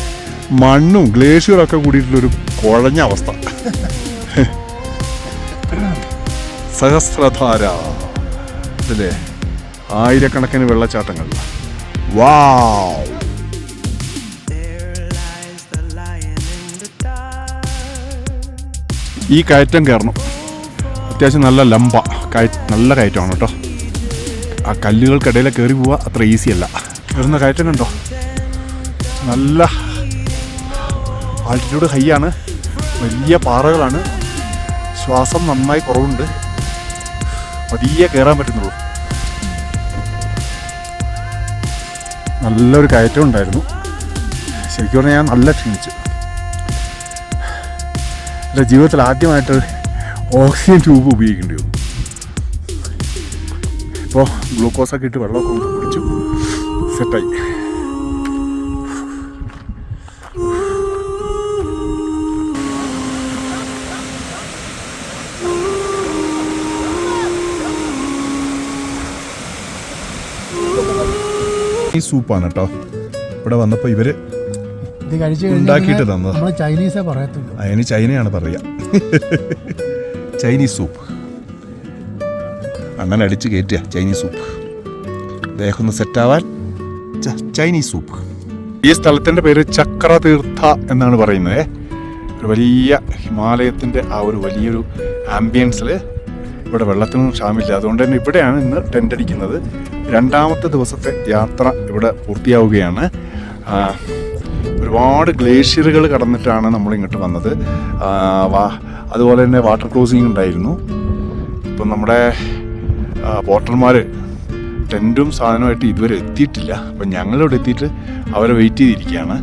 മണ്ണും ഗ്ലേഷ്യറൊക്കെ കൂടിയിട്ടുള്ളൊരു കുഴഞ്ഞ അവസ്ഥ. സഹസ്രധാര അല്ലേ, ആയിരക്കണക്കിന് വെള്ളച്ചാട്ടങ്ങൾ. വാവ്, ഈ കയറ്റം കയറണം. അത്യാവശ്യം നല്ല ലംബ നല്ല കയറ്റമാണ് കേട്ടോ. ആ കല്ലുകൾക്കിടയിലെ കയറി പോവുക അത്ര ഈസി അല്ല. കയറുന്ന കയറ്റം കണ്ടോ, നല്ല ആൾട്ടിറ്റ്യൂഡ് ഹൈ ആണ്, വലിയ പാറകളാണ്, ശ്വാസം നന്നായി കുറവുണ്ട്, പതിയെ കയറാൻ പറ്റുന്നുള്ളൂ. നല്ലൊരു കയറ്റം ഉണ്ടായിരുന്നു. ശരിക്കും പറഞ്ഞാൽ ഞാൻ നല്ല ക്ഷീണിച്ചു. എൻ്റെ ജീവിതത്തിൽ ആദ്യമായിട്ട് ഓക്സിജൻ ട്യൂബ് ഉപയോഗിക്കേണ്ടി വന്നു. ഇപ്പോൾ ഗ്ലൂക്കോസൊക്കെ ഇട്ട് വെള്ളമൊക്കെ കുടിച്ചു, സെറ്റായി. ഈ സൂപ്പാണ് കേട്ടോ. ഇവിടെ വന്നപ്പോൾ ഇവർ ഉണ്ടാക്കിയിട്ട് തന്നത്. ചൈനീസേ പറയത്തുള്ളൂ. അതിന് ചൈനയാണ് പറയുക. ചൈനീസ് സൂപ്പ് അണ്ണൻ അടിച്ച് കയറ്റുക. ചൈനീസ് സൂപ്പ് ദേഹം ഒന്ന് സെറ്റാവാൻ ചൈനീസ് സൂപ്പ്. ഈ സ്ഥലത്തിൻ്റെ പേര് ചക്രതീർത്ഥ എന്നാണ് പറയുന്നത്. ഒരു വലിയ ഹിമാലയത്തിൻ്റെ ആ ഒരു വലിയൊരു ആംബിയൻസിൽ ഇവിടെ വെള്ളത്തിനൊന്നും ക്ഷാമില്ല. അതുകൊണ്ട് തന്നെ ഇവിടെയാണ് ഇന്ന് ടെൻ്റ് അടിക്കുന്നത്. രണ്ടാമത്തെ ദിവസത്തെ യാത്ര ഇവിടെ പൂർത്തിയാവുകയാണ്. ഒരുപാട് ഗ്ലേഷ്യറുകൾ കടന്നിട്ടാണ് നമ്മളിങ്ങോട്ട് വന്നത്. അതുപോലെ തന്നെ വാട്ടർ ക്രോസിംഗ് ഉണ്ടായിരുന്നു. ഇപ്പം നമ്മുടെ പോർട്ടർമാർ ടെൻറ്റും സാധനമായിട്ട് ഇതുവരെ എത്തിയിട്ടില്ല. അപ്പം ഞങ്ങളിവിടെ എത്തിയിട്ട് അവരെ വെയിറ്റ് ചെയ്തിരിക്കുകയാണ്.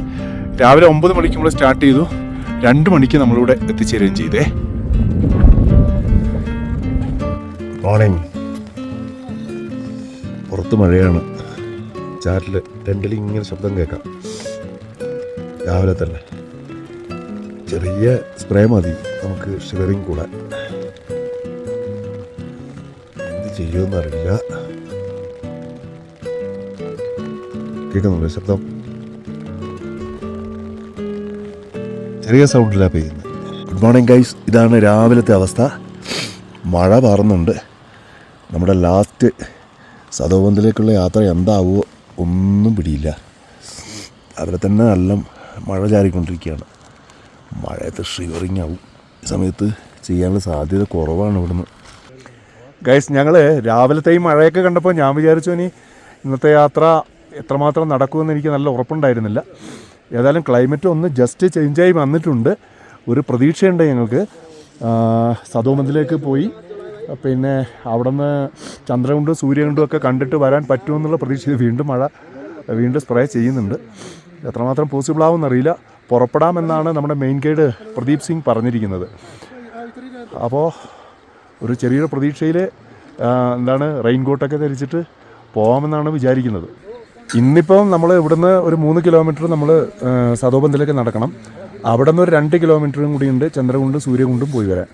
രാവിലെ 9 മണിക്ക് നമ്മൾ സ്റ്റാർട്ട് ചെയ്തു. 2 മണിക്ക് നമ്മളിവിടെ എത്തിച്ചേരുകയും ചെയ്തേ. മോർണിംഗ്. പുറത്ത് മഴയാണ്. ചാറ്റിൽ ടെൻറ്റിൽ ഇങ്ങനെ ശബ്ദം കേൾക്കാം. രാവിലെ തന്നെ ചെറിയ സ്പ്രേ മതി നമുക്ക് ഷിവറിങ് കൂടാൻ. എന്ത് ചെയ്യുമെന്നറിയില്ല. കേൾക്കുന്നുണ്ടോ ശബ്ദം? ചെറിയ സൗണ്ടിലാണ് പെയ്യുന്നത്. Good morning guys. ഇതാണ് രാവിലത്തെ അവസ്ഥ. മഴ പാറുന്നുണ്ട്. നമ്മുടെ ലാസ്റ്റ് സദോബന്ധിലേക്കുള്ള യാത്ര എന്താവുമോ ഒന്നും പിടിയില്ല. അവിടെ തന്നെ നല്ല മഴ ചാരിക്കൊണ്ടിരിക്കുകയാണ്. മഴയത്ത് ഷിവറിങ് ആവും. ഈ സമയത്ത് ചെയ്യാനുള്ള സാധ്യത കുറവാണ് ഇവിടുന്ന്. ഗൈസ്, ഞങ്ങൾ രാവിലത്തെ ഈ മഴയൊക്കെ കണ്ടപ്പോൾ ഞാൻ വിചാരിച്ചു ഇനി ഇന്നത്തെ യാത്ര എത്രമാത്രം നടക്കുമെന്ന് എനിക്ക് നല്ല ഉറപ്പുണ്ടായിരുന്നില്ല. ഏതായാലും ക്ലൈമറ്റ് ഒന്ന് ജസ്റ്റ് ചേഞ്ചായി വന്നിട്ടുണ്ട്. ഒരു പ്രതീക്ഷയുണ്ട് ഞങ്ങൾക്ക്. സദോബന്ധിലേക്ക് പോയി പിന്നെ അവിടെ നിന്ന് ചന്ദ്രകുണ്ടും സൂര്യകുണ്ടും ഒക്കെ കണ്ടിട്ട് വരാൻ പറ്റുമെന്നുള്ള പ്രതീക്ഷ. വീണ്ടും സ്പ്രേ ചെയ്യുന്നുണ്ട്. എത്രമാത്രം പോസിബിൾ ആവുമെന്നറിയില്ല. പുറപ്പെടാമെന്നാണ് നമ്മുടെ മെയിൻ ഗൈഡ് പ്രദീപ് സിംഗ് പറഞ്ഞിരിക്കുന്നത്. അപ്പോൾ ഒരു ചെറിയൊരു പ്രതീക്ഷയിൽ റെയിൻ കോട്ടൊക്കെ ധരിച്ചിട്ട് പോകാമെന്നാണ് വിചാരിക്കുന്നത്. ഇന്നിപ്പം നമ്മൾ ഇവിടുന്ന് ഒരു 3 കിലോമീറ്റർ നമ്മൾ സദോബന്ധിലേക്ക് നടക്കണം. അവിടെ നിന്ന് ഒരു 2 കിലോമീറ്ററും കൂടിയുണ്ട് ചന്ദ്രകുണ്ടും സൂര്യകുണ്ടും പോയി വരാൻ.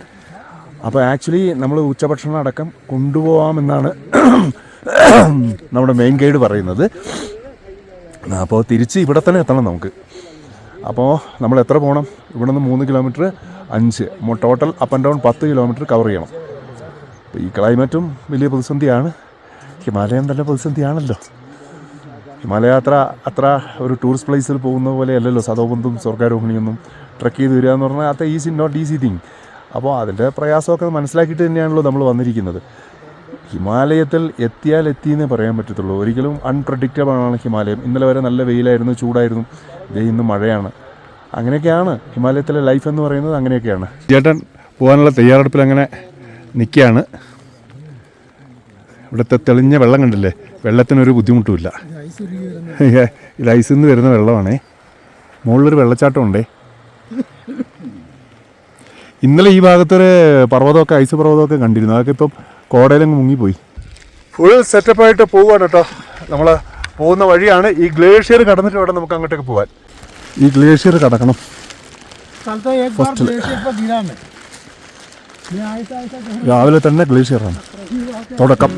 അപ്പോൾ ആക്ച്വലി നമ്മൾ ഉച്ചഭക്ഷണം അടക്കം കൊണ്ടുപോകാമെന്നാണ് നമ്മുടെ മെയിൻ ഗൈഡ് പറയുന്നത്. അപ്പോൾ തിരിച്ച് ഇവിടെ തന്നെ എത്തണം നമുക്ക്. അപ്പോൾ നമ്മൾ എത്ര പോകണം? ഇവിടെ നിന്ന് 3 kilometre 5, total up and down 10 kilometre cover ചെയ്യണം. അപ്പോൾ ഈ ക്ലൈമറ്റും വലിയ പ്രതിസന്ധിയാണ്. ഹിമാലയം തന്നെ പ്രതിസന്ധിയാണല്ലോ. ഹിമാലയ യാത്ര അത്ര ഒരു ടൂറിസ്റ്റ് പ്ലേസിൽ പോകുന്ന പോലെ അല്ലല്ലോ സദോബന്ധും സ്വർഗ്ഗാരോഹിണിയൊന്നും. ട്രക്ക് ചെയ്ത് വരിക എന്ന് പറഞ്ഞാൽ അത് നോട്ട് ഈസി തിങ്. അപ്പോൾ അതിൻ്റെ പ്രയാസമൊക്കെ മനസ്സിലാക്കിയിട്ട് തന്നെയാണല്ലോ നമ്മൾ വന്നിരിക്കുന്നത്. ഹിമാലയത്തിൽ എത്തിയാൽ എത്തിയെന്നേ പറയാൻ പറ്റത്തുള്ളൂ. ഒരിക്കലും അൺപ്രഡിക്റ്റബിൾ ആണ് ഹിമാലയം. ഇന്നലെ വരെ നല്ല വെയിലായിരുന്നു, ചൂടായിരുന്നു. ഇന്ന് മഴയാണ്. അങ്ങനെയൊക്കെയാണ് ഹിമാലയത്തിലെ ലൈഫ് എന്ന് പറയുന്നത്. അങ്ങനെയൊക്കെയാണ്. ചേട്ടൻ പോകാനുള്ള തയ്യാറെടുപ്പിൽ അങ്ങനെ നിൽക്കുകയാണ്. ഇവിടുത്തെ തെളിഞ്ഞ വെള്ളം കണ്ടില്ലേ? വെള്ളത്തിനൊരു ബുദ്ധിമുട്ടുമില്ല. ഇത് ഐസിൽ നിന്ന് വരുന്ന വെള്ളമാണേ. മുകളിലൊരു വെള്ളച്ചാട്ടം ഉണ്ടേ. ഇന്നലെ ഈ ഭാഗത്തൊരു പർവ്വതമൊക്കെ ഐസ് പർവ്വതമൊക്കെ കണ്ടിരുന്നു. അതൊക്കെ ഇപ്പം കോടയിലങ്ങ് മുങ്ങിപ്പോയി. ഫുൾ സെറ്റപ്പായിട്ട് പോവുകയാണ് കേട്ടോ. നമ്മൾ പോകുന്ന വഴിയാണ്. ഈ ഗ്ലേഷ്യർ കടന്നിട്ട് വേണം നമുക്ക് അങ്ങോട്ടേക്ക് പോകാൻ. ഈ ഗ്ലേഷ്യർ കടക്കണം. രാവിലെ തന്നെ ഗ്ലേഷ്യറാണ് തുടക്കം.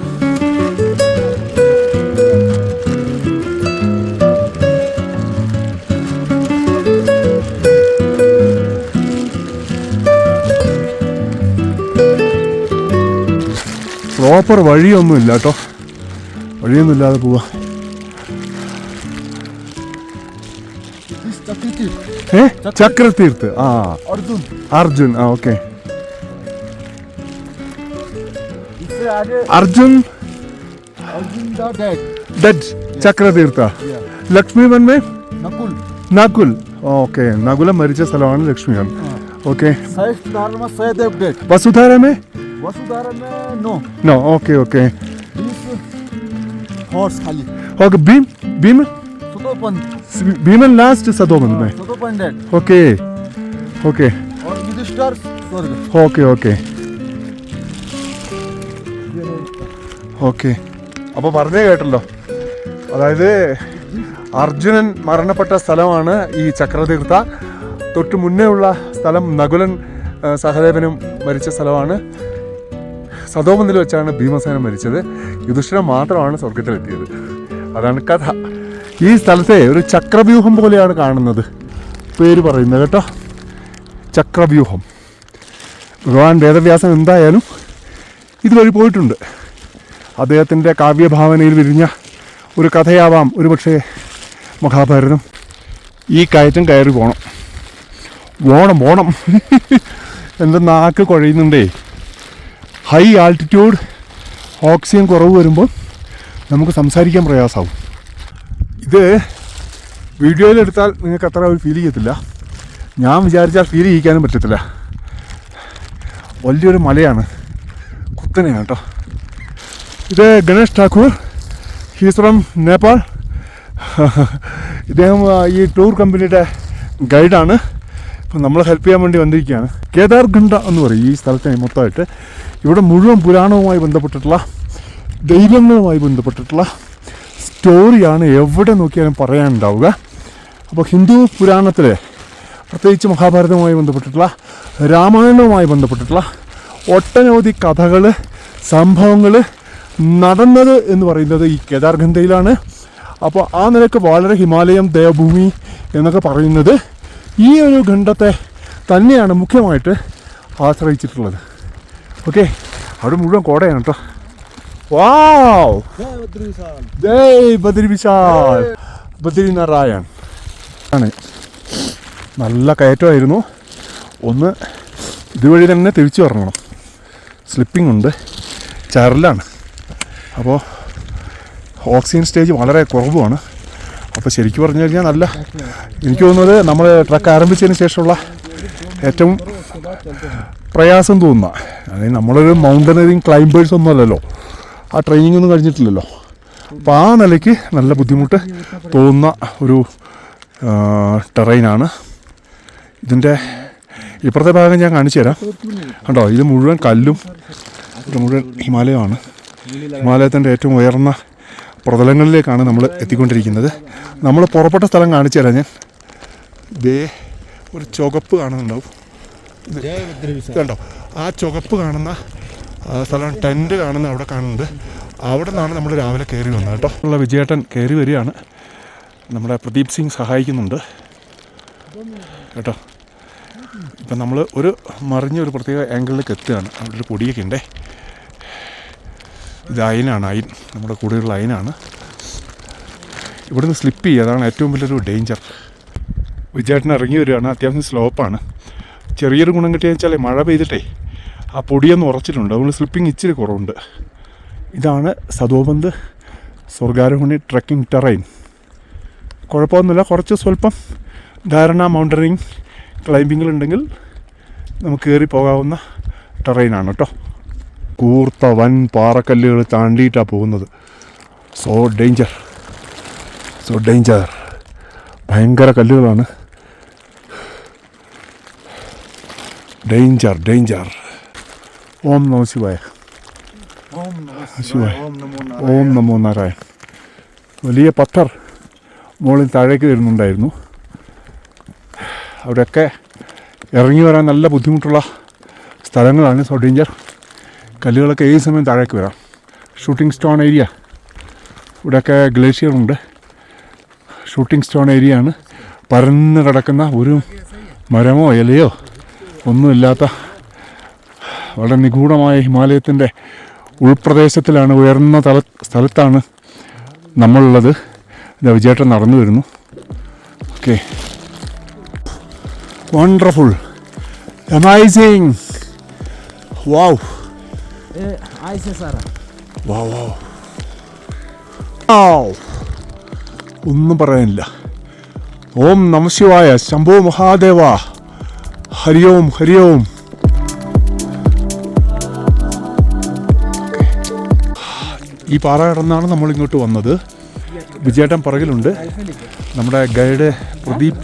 പ്രോപ്പർ വഴിയൊന്നുമില്ല കേട്ടോ, വഴിയൊന്നുമില്ലാതെ പോവാ. ചക്രതീർത്ത്, ആ അർജുൻ, ആ ഓക്കെ. അർജുൻ ഡെഡ് ചക്രതീർത്ഥ. ലക്ഷ്മിവൻ മേ നകുൽ, ഓക്കെ. നകുലം മരിച്ച സ്ഥലമാണ് ലക്ഷ്മിവൻ. ഓക്കെ. വസുധാര മേ നോ, okay okay okay. Bheeman last Satopanth മേ, okay okay okay okay okay. അപ്പോൾ പറഞ്ഞേ കേട്ടല്ലോ, അതായത് അർജുനൻ മരണപ്പെട്ട സ്ഥലമാണ് ഈ ചക്രതീർത്ഥ. തൊട്ട് മുന്നേ ഉള്ള സ്ഥലം നകുലൻ സഹദേവനും മരിച്ച സ്ഥലമാണ്. സദോബന്ധിൽ വെച്ചാണ് ഭീമസേനൻ മരിച്ചത്. യുധിഷ്ഠിരൻ മാത്രമാണ് സ്വർഗത്തിലെത്തിയത്. അതാണ് കഥ. ഈ സ്ഥലത്തെ ഒരു ചക്രവ്യൂഹം പോലെയാണ് കാണുന്നത്, പേര് പറയുന്നത് കേട്ടോ, ചക്രവ്യൂഹം. ഭഗവാൻ വേദവ്യാസൻ എന്തായാലും ഇതുവഴി പോയിട്ടുണ്ട്. അദ്ദേഹത്തിൻ്റെ കാവ്യഭാവനയിൽ വിരിഞ്ഞ ഒരു കഥയാവാം ഒരുപക്ഷെ മഹാഭാരതം. ഈ കയറ്റം കയറി പോണം എൻ്റെ നാക്ക് കുഴയുന്നുണ്ടേ. ഹൈ ആൾട്ടിറ്റ്യൂഡ്, ഓക്സിജൻ കുറവ് വരുമ്പോൾ നമുക്ക് സംസാരിക്കാൻ പ്രയാസമാവും. ഇത് വീഡിയോയിലെടുത്താൽ നിങ്ങൾക്ക് അത്ര ഒരു ഫീൽ ചെയ്യത്തില്ല, ഞാൻ വിചാരിച്ചാൽ ഫീൽ ചെയ്യിക്കാനും പറ്റത്തില്ല. വലിയൊരു മലയാണ്, കുത്തനെയാണ് കേട്ടോ. ഇത് ഗണേഷ് ഠാക്കൂർ, ഹീസ് ഫ്രം നേപ്പാൾ. ഇദ്ദേഹം ഈ ടൂർ കമ്പനിയുടെ ഗൈഡാണ്. ഇപ്പം നമ്മളെ ഹെൽപ്പ് ചെയ്യാൻ വേണ്ടി വന്നിരിക്കുകയാണ്. കേദാർഗണ്ഡ എന്ന് പറയും ഈ സ്ഥലത്തെ മൊത്തമായിട്ട്. ഇവിടെ മുഴുവൻ പുരാണവുമായി ബന്ധപ്പെട്ടിട്ടുള്ള, ദൈവങ്ങളുമായി ബന്ധപ്പെട്ടിട്ടുള്ള സ്റ്റോറിയാണ് എവിടെ നോക്കിയാലും പറയാനുണ്ടാവുക. അപ്പോൾ ഹിന്ദു പുരാണത്തിൽ, പ്രത്യേകിച്ച് മഹാഭാരതവുമായി ബന്ധപ്പെട്ടിട്ടുള്ള, രാമായണവുമായി ബന്ധപ്പെട്ടിട്ടുള്ള ഒട്ടനവധി കഥകൾ, സംഭവങ്ങൾ നടന്നത് എന്ന് പറയുന്നത് ഈ കേദാർഗണ്ഡയിലാണ്. അപ്പോൾ ആ നിലക്ക് വളരെ ഹിമാലയം, ദേവഭൂമി എന്നൊക്കെ പറയുന്നത് ഈ ഒരു ഖണ്ഡത്തെ തന്നെയാണ് മുഖ്യമായിട്ട് ആശ്രയിച്ചിട്ടുള്ളത്. ഓക്കെ, അവിടെ മുഴുവൻ കോടയാണ് കേട്ടോ. വാവ്, ജയ് ബദ്രി വിശാൽ, ബദ്രിനാരായൺ ആണ്. നല്ല കയറ്റമായിരുന്നു. ഒന്ന് ഇതുവഴി തന്നെ തിരിച്ചു വരണം, സ്ലിപ്പിംഗ് ഉണ്ട്, ചരലാണ്. അപ്പോൾ ഓക്സിജൻ സ്റ്റേജ് വളരെ കുറവുമാണ്. അപ്പോൾ ശരിക്കും പറഞ്ഞു കഴിഞ്ഞാൽ നല്ല, എനിക്ക് തോന്നുന്നത് നമ്മൾ ട്രക്ക് ആരംഭിച്ചതിന് ശേഷമുള്ള ഏറ്റവും പ്രയാസം തോന്നുന്ന, അതായത് നമ്മളൊരു മൗണ്ടനറിങ് ക്ലൈംബേഴ്സ് ഒന്നും അല്ലല്ലോ, ആ ട്രെയിനിങ് ഒന്നും കഴിഞ്ഞിട്ടില്ലല്ലോ. അപ്പോൾ ആ നിലയ്ക്ക് നല്ല ബുദ്ധിമുട്ട് തോന്നുന്ന ഒരു ടെറൈനാണ്. ഇതിൻ്റെ ഇപ്പുറത്തെ ഭാഗം ഞാൻ കാണിച്ചു തരാം. കണ്ടോ, ഇത് മുഴുവൻ കല്ലും, ഇത് മുഴുവൻ ഹിമാലയമാണ്. ഹിമാലയത്തിൻ്റെ ഏറ്റവും ഉയർന്ന പ്രതലങ്ങളിലേക്കാണ് നമ്മൾ എത്തിക്കൊണ്ടിരിക്കുന്നത്. നമ്മൾ പുറപ്പെട്ട സ്ഥലം കാണിച്ചു തരാം ഞാൻ. ദേ ഒരു ചുവപ്പ് കാണുന്നുണ്ടാവും, കണ്ടോ, ആ ചുവപ്പ് കാണുന്ന സ്ഥലം, ടെൻറ്റ് കാണുന്ന അവിടെ കാണുന്നുണ്ട്. അവിടെ നിന്നാണ് നമ്മൾ രാവിലെ കയറി വന്നത് കേട്ടോ. ഉള്ള വിജയേട്ടൻ കയറി വരികയാണ്, നമ്മുടെ പ്രദീപ് സിംഗ് സഹായിക്കുന്നുണ്ട് കേട്ടോ. ഇപ്പം നമ്മൾ ഒരു മറിഞ്ഞൊരു പ്രത്യേക ആംഗിളിലേക്ക് എത്തുകയാണ്. അവിടെ ഒരു കൊടിയൊക്കെ ഉണ്ടേ. ഇത് അയനാണ്, അയൻ, നമ്മുടെ കൂടെയുള്ള അയനാണ്. ഇവിടുന്ന് സ്ലിപ്പ് ചെയ്യുക, അതാണ് ഏറ്റവും വലിയൊരു ഡേഞ്ചർ. വിജയേട്ടൻ ഇറങ്ങി വരികയാണ്. അത്യാവശ്യം സ്ലോപ്പാണ്. ചെറിയൊരു ഗുണം കിട്ടിയെന്ന് വെച്ചാൽ മഴ പെയ്തിട്ടേ ആ പൊടിയൊന്നും ഉറച്ചിട്ടുണ്ട്, അതുകൊണ്ട് സ്ലിപ്പിംഗ് ഇച്ചിരി കുറവുണ്ട്. ഇതാണ് സദോബന്ധ് സ്വർഗാരോഹണി ട്രക്കിംഗ് ടെറൈൻ. കുഴപ്പമൊന്നുമില്ല, കുറച്ച് സ്വല്പം ധാരണ മൗണ്ടറിങ് ക്ലൈമ്പിങ്ങിലുണ്ടെങ്കിൽ നമുക്ക് കയറി പോകാവുന്ന ടെറൈനാണ് കേട്ടോ. കൂർത്ത വൻ പാറക്കല്ലുകൾ താണ്ടിയിട്ടാണ് പോകുന്നത്. സോ ഡേഞ്ചർ, ഭയങ്കര കല്ലുകളാണ്. ഡേഞ്ചർ. ഓം നമോ ശിവായ, ഓം നമോ നാരായൺ. വലിയ പത്തർ മുകളിൽ താഴേക്ക് വരുന്നുണ്ടായിരുന്നു. അവിടെയൊക്കെ ഇറങ്ങി വരാൻ നല്ല ബുദ്ധിമുട്ടുള്ള സ്ഥലങ്ങളാണ്. So danger. കല്ലുകളൊക്കെ ഏത് സമയം താഴേക്ക് വരാം. ഷൂട്ടിംഗ് സ്റ്റോൺ ഏരിയ, ഇവിടെയൊക്കെ ഗ്ലേഷ്യറുണ്ട്. ഷൂട്ടിംഗ് സ്റ്റോൺ ഏരിയയാണ്. പരന്ന് കിടക്കുന്ന ഒരു മരമോ ഇലയോ ഒന്നുമില്ലാത്ത വളരെ നിഗൂഢമായ ഹിമാലയത്തിൻ്റെ ഉൾപ്രദേശത്തിലാണ്, ഉയർന്ന സ്ഥലത്താണ് നമ്മളുള്ളത്. ഇത് വിജയേട്ടൻ നടന്നു വരുന്നു. ഓക്കെ, വണ്ടർഫുൾ, അമേസിങ്, വാവ്, ऐसे सारा വാവ് വാവ്, വാവ്, ഒന്നും പറയാനില്ല. ഓം നമഃശിവായ, ശംഭോ മഹാദേവ, ഹരി ഓം ഹരി ഓം. ഈ പാറ കടന്നാണ് നമ്മളിങ്ങോട്ട് വന്നത്. വിജയേട്ടൻ പുറകിലുണ്ട്. നമ്മുടെ ഗൈഡ് പ്രദീപ്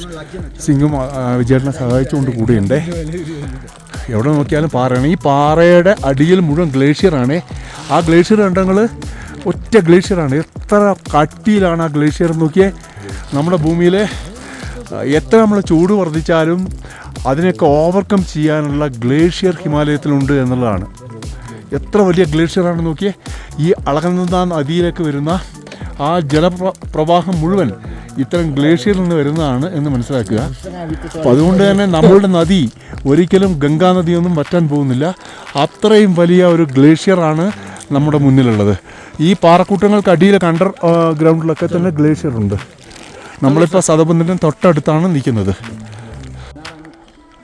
സിംഗും വിജയേട്ടനെ സഹായിച്ചുകൊണ്ട് കൂടിയുണ്ട്. എവിടെ നോക്കിയാലും പാറയാണ്. ഈ പാറയുടെ അടിയിൽ മുഴുവൻ ഗ്ലേഷ്യറാണ്. ആ ഗ്ലേഷ്യർ കണ്ടങ്ങൾ ഒറ്റ ഗ്ലേഷ്യറാണ്. എത്ര കട്ടിയിലാണ് ആ ഗ്ലേഷ്യർ നോക്കിയേ. നമ്മുടെ ഭൂമിയിലെ എത്ര നമ്മൾ ചൂട് വർദ്ധിച്ചാലും അതിനെയൊക്കെ ഓവർകം ചെയ്യാനുള്ള ഗ്ലേഷ്യർ ഹിമാലയത്തിലുണ്ട് എന്നുള്ളതാണ്. എത്ര വലിയ ഗ്ലേഷ്യറാണ് നോക്കിയേ. ഈ അളകനന്ദ നദിയിലേക്ക് വരുന്ന ആ ജലപ്രവാഹം മുഴുവൻ ഇത്തരം ഗ്ലേഷ്യറിൽ നിന്ന് വരുന്നതാണ് എന്ന് മനസ്സിലാക്കുക. അപ്പം അതുകൊണ്ട് തന്നെ നമ്മളുടെ നദി ഒരിക്കലും ഗംഗാ നദിയൊന്നും വറ്റാൻ പോകുന്നില്ല. അത്രയും വലിയ ഒരു ഗ്ലേഷ്യറാണ് നമ്മുടെ മുന്നിലുള്ളത്. ഈ പാറക്കൂട്ടങ്ങൾക്ക് അടിയിലൊക്കെ അണ്ടർ ഗ്രൗണ്ടിലൊക്കെ തന്നെ ഗ്ലേഷ്യറുണ്ട്. നമ്മളിപ്പോൾ സതബന്ധിൻ്റെ തൊട്ടടുത്താണ് നിൽക്കുന്നത്.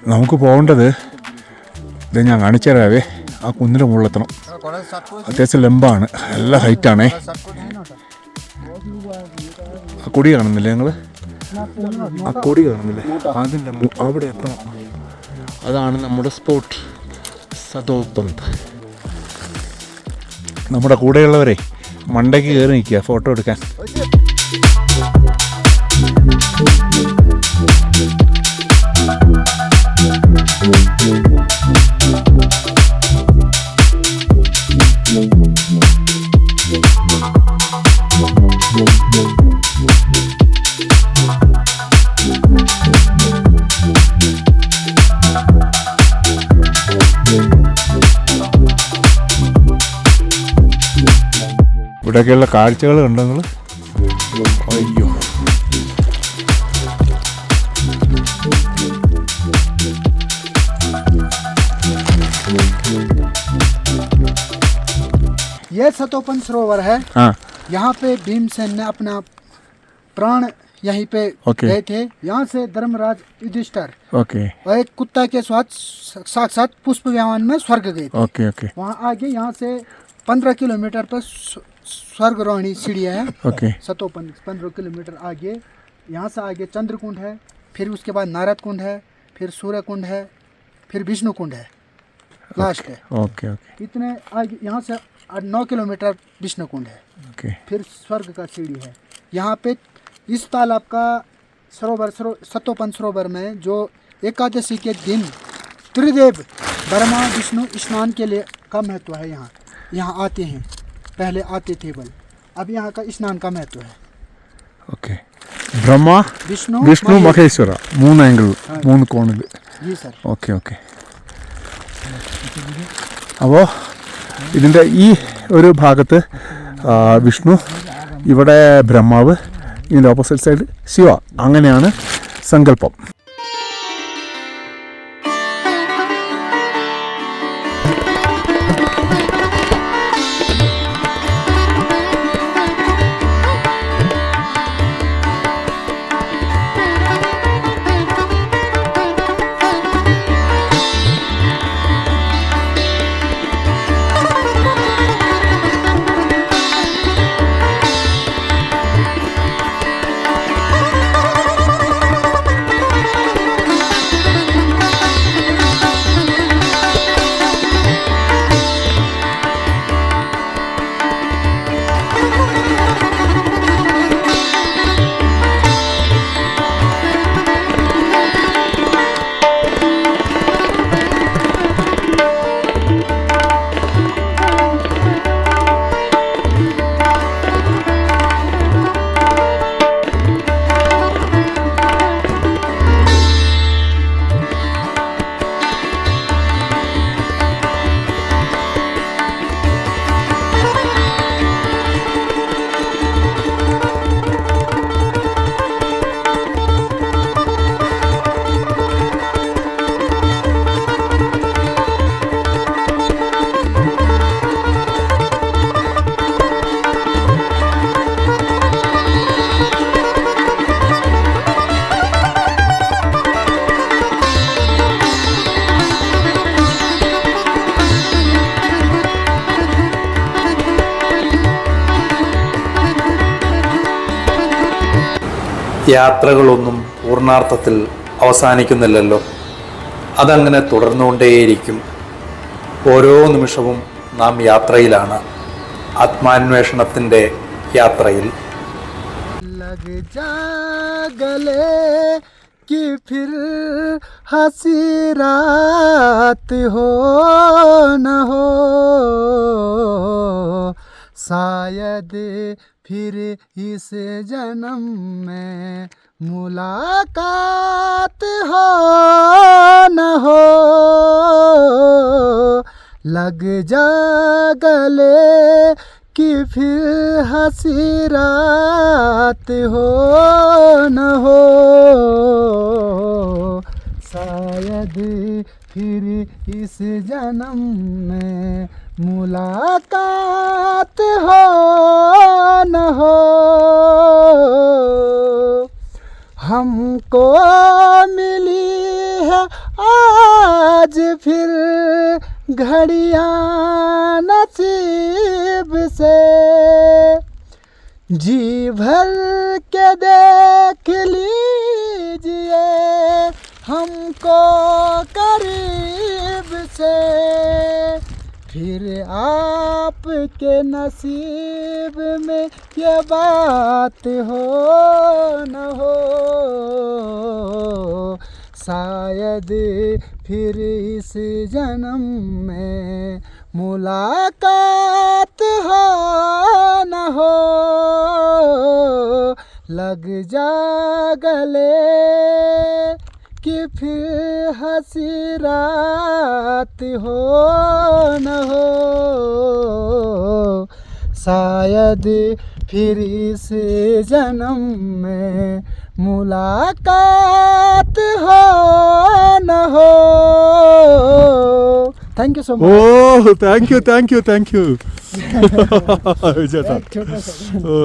നമുക്ക് പോകേണ്ടത് ഇത് ഞാൻ കാണിച്ചു തരാവേ. ആ കുന്നിൻ്റെ മുകളിലെത്തണം. അത്യാവശ്യം ലംബാണ്, നല്ല ഹൈറ്റാണേ. ആ കൊടി കാണുന്നില്ലേ ഞങ്ങൾ? ആ കൊടി കാണുന്നില്ലേ? അതിൻ്റെ അവിടെ എത്തണം. അതാണ് നമ്മുടെ സ്പോട്ട്, സതോബന്ധ്. നമ്മുടെ കൂടെയുള്ളവരെ മണ്ടയ്ക്ക് കയറി നിൽക്കുക ഫോട്ടോ എടുക്കാൻ. ഇവിടെയൊക്കെയുള്ള കാഴ്ചകൾ കണ്ടോ നിങ്ങൾ? അയ്യോ, ये सतोपन सरोवर है। हाँ, यहाँ पे भीमसेन ने अपना प्राण यहीं पे ओके। गए थे। यहाँ से धर्मराज युधिष्ठिर ओके और एक कुत्ता के साक्षात पुष्प विमान में स्वर्ग गए थे। ओके ओके वहाँ आगे यहाँ से 15 किलोमीटर पर स्वर्गरोहिणी सीढ़ियाँ हैं। ओके सतोपन 15 किलोमीटर आगे, यहाँ से आगे चंद्रकुंड है, फिर उसके बाद नारद कुंड है, फिर सूर्य कुंड है, फिर विष्णु कुंड है, लास्ट है। ओके ओके इतने आगे यहाँ से 9 किलोमीटर विष्णु कुंड है, ओके फिर स्वर्ग का सीढ़ी है। यहाँ पे इस तालाब का सतोपन सरोवर में जो एकादशी के दिन त्रिदेव ब्रह्मा विष्णु स्नान के लिए का महत्व है। यहाँ आते हैं, पहले आते थे बल, अब यहाँ का स्नान का महत्व है। ഓക്കെ. ബ്രഹ്മ വിഷ്ണു മഹേശ്വര, 3 ആംഗിൾ, 3 കോണിൽ. जी सर। Okay okay. അപ്പോൾ ഇതിൻ്റെ ഈ ഒരു ഭാഗത്ത് വിഷ്ണു, ഇവിടെ ബ്രഹ്മാവ്, ഇതിൻ്റെ ഓപ്പോസിറ്റ് സൈഡ് ശിവ. അങ്ങനെയാണ് സങ്കല്പം. യാത്രകളൊന്നും പൂർണ്ണാർത്ഥത്തിൽ അവസാനിക്കുന്നില്ലല്ലോ. അതങ്ങനെ തുടർന്നുകൊണ്ടേയിരിക്കും. ഓരോ നിമിഷവും നാം യാത്രയിലാണ്, ആത്മാന്വേഷണത്തിൻ്റെ യാത്രയിൽ. लग जा गले कि फिर हंसी रात हो न हो, शायद फिर इस जन्म में मुलाकात हो न हो. लग जा गले कि फिर हंसी रात हो न हो, शायद फिर इस जन्म में मुलाकात हो न हो. हमको मिली है आज फिर घड़ियां नसीब से, जी भर के देख लीजिए हमको करीब से, फिर आपके नसीब में ये बात हो न हो, शायद फिर इस जन्म में मुलाकात हो न हो. लग जा गले कि फिर हंसी रात हो न हो, शायद फिर इस जन्म में मुलाकात हो न हो. Thank you so much. ഓ താങ്ക് യു. छोटा सा ഓ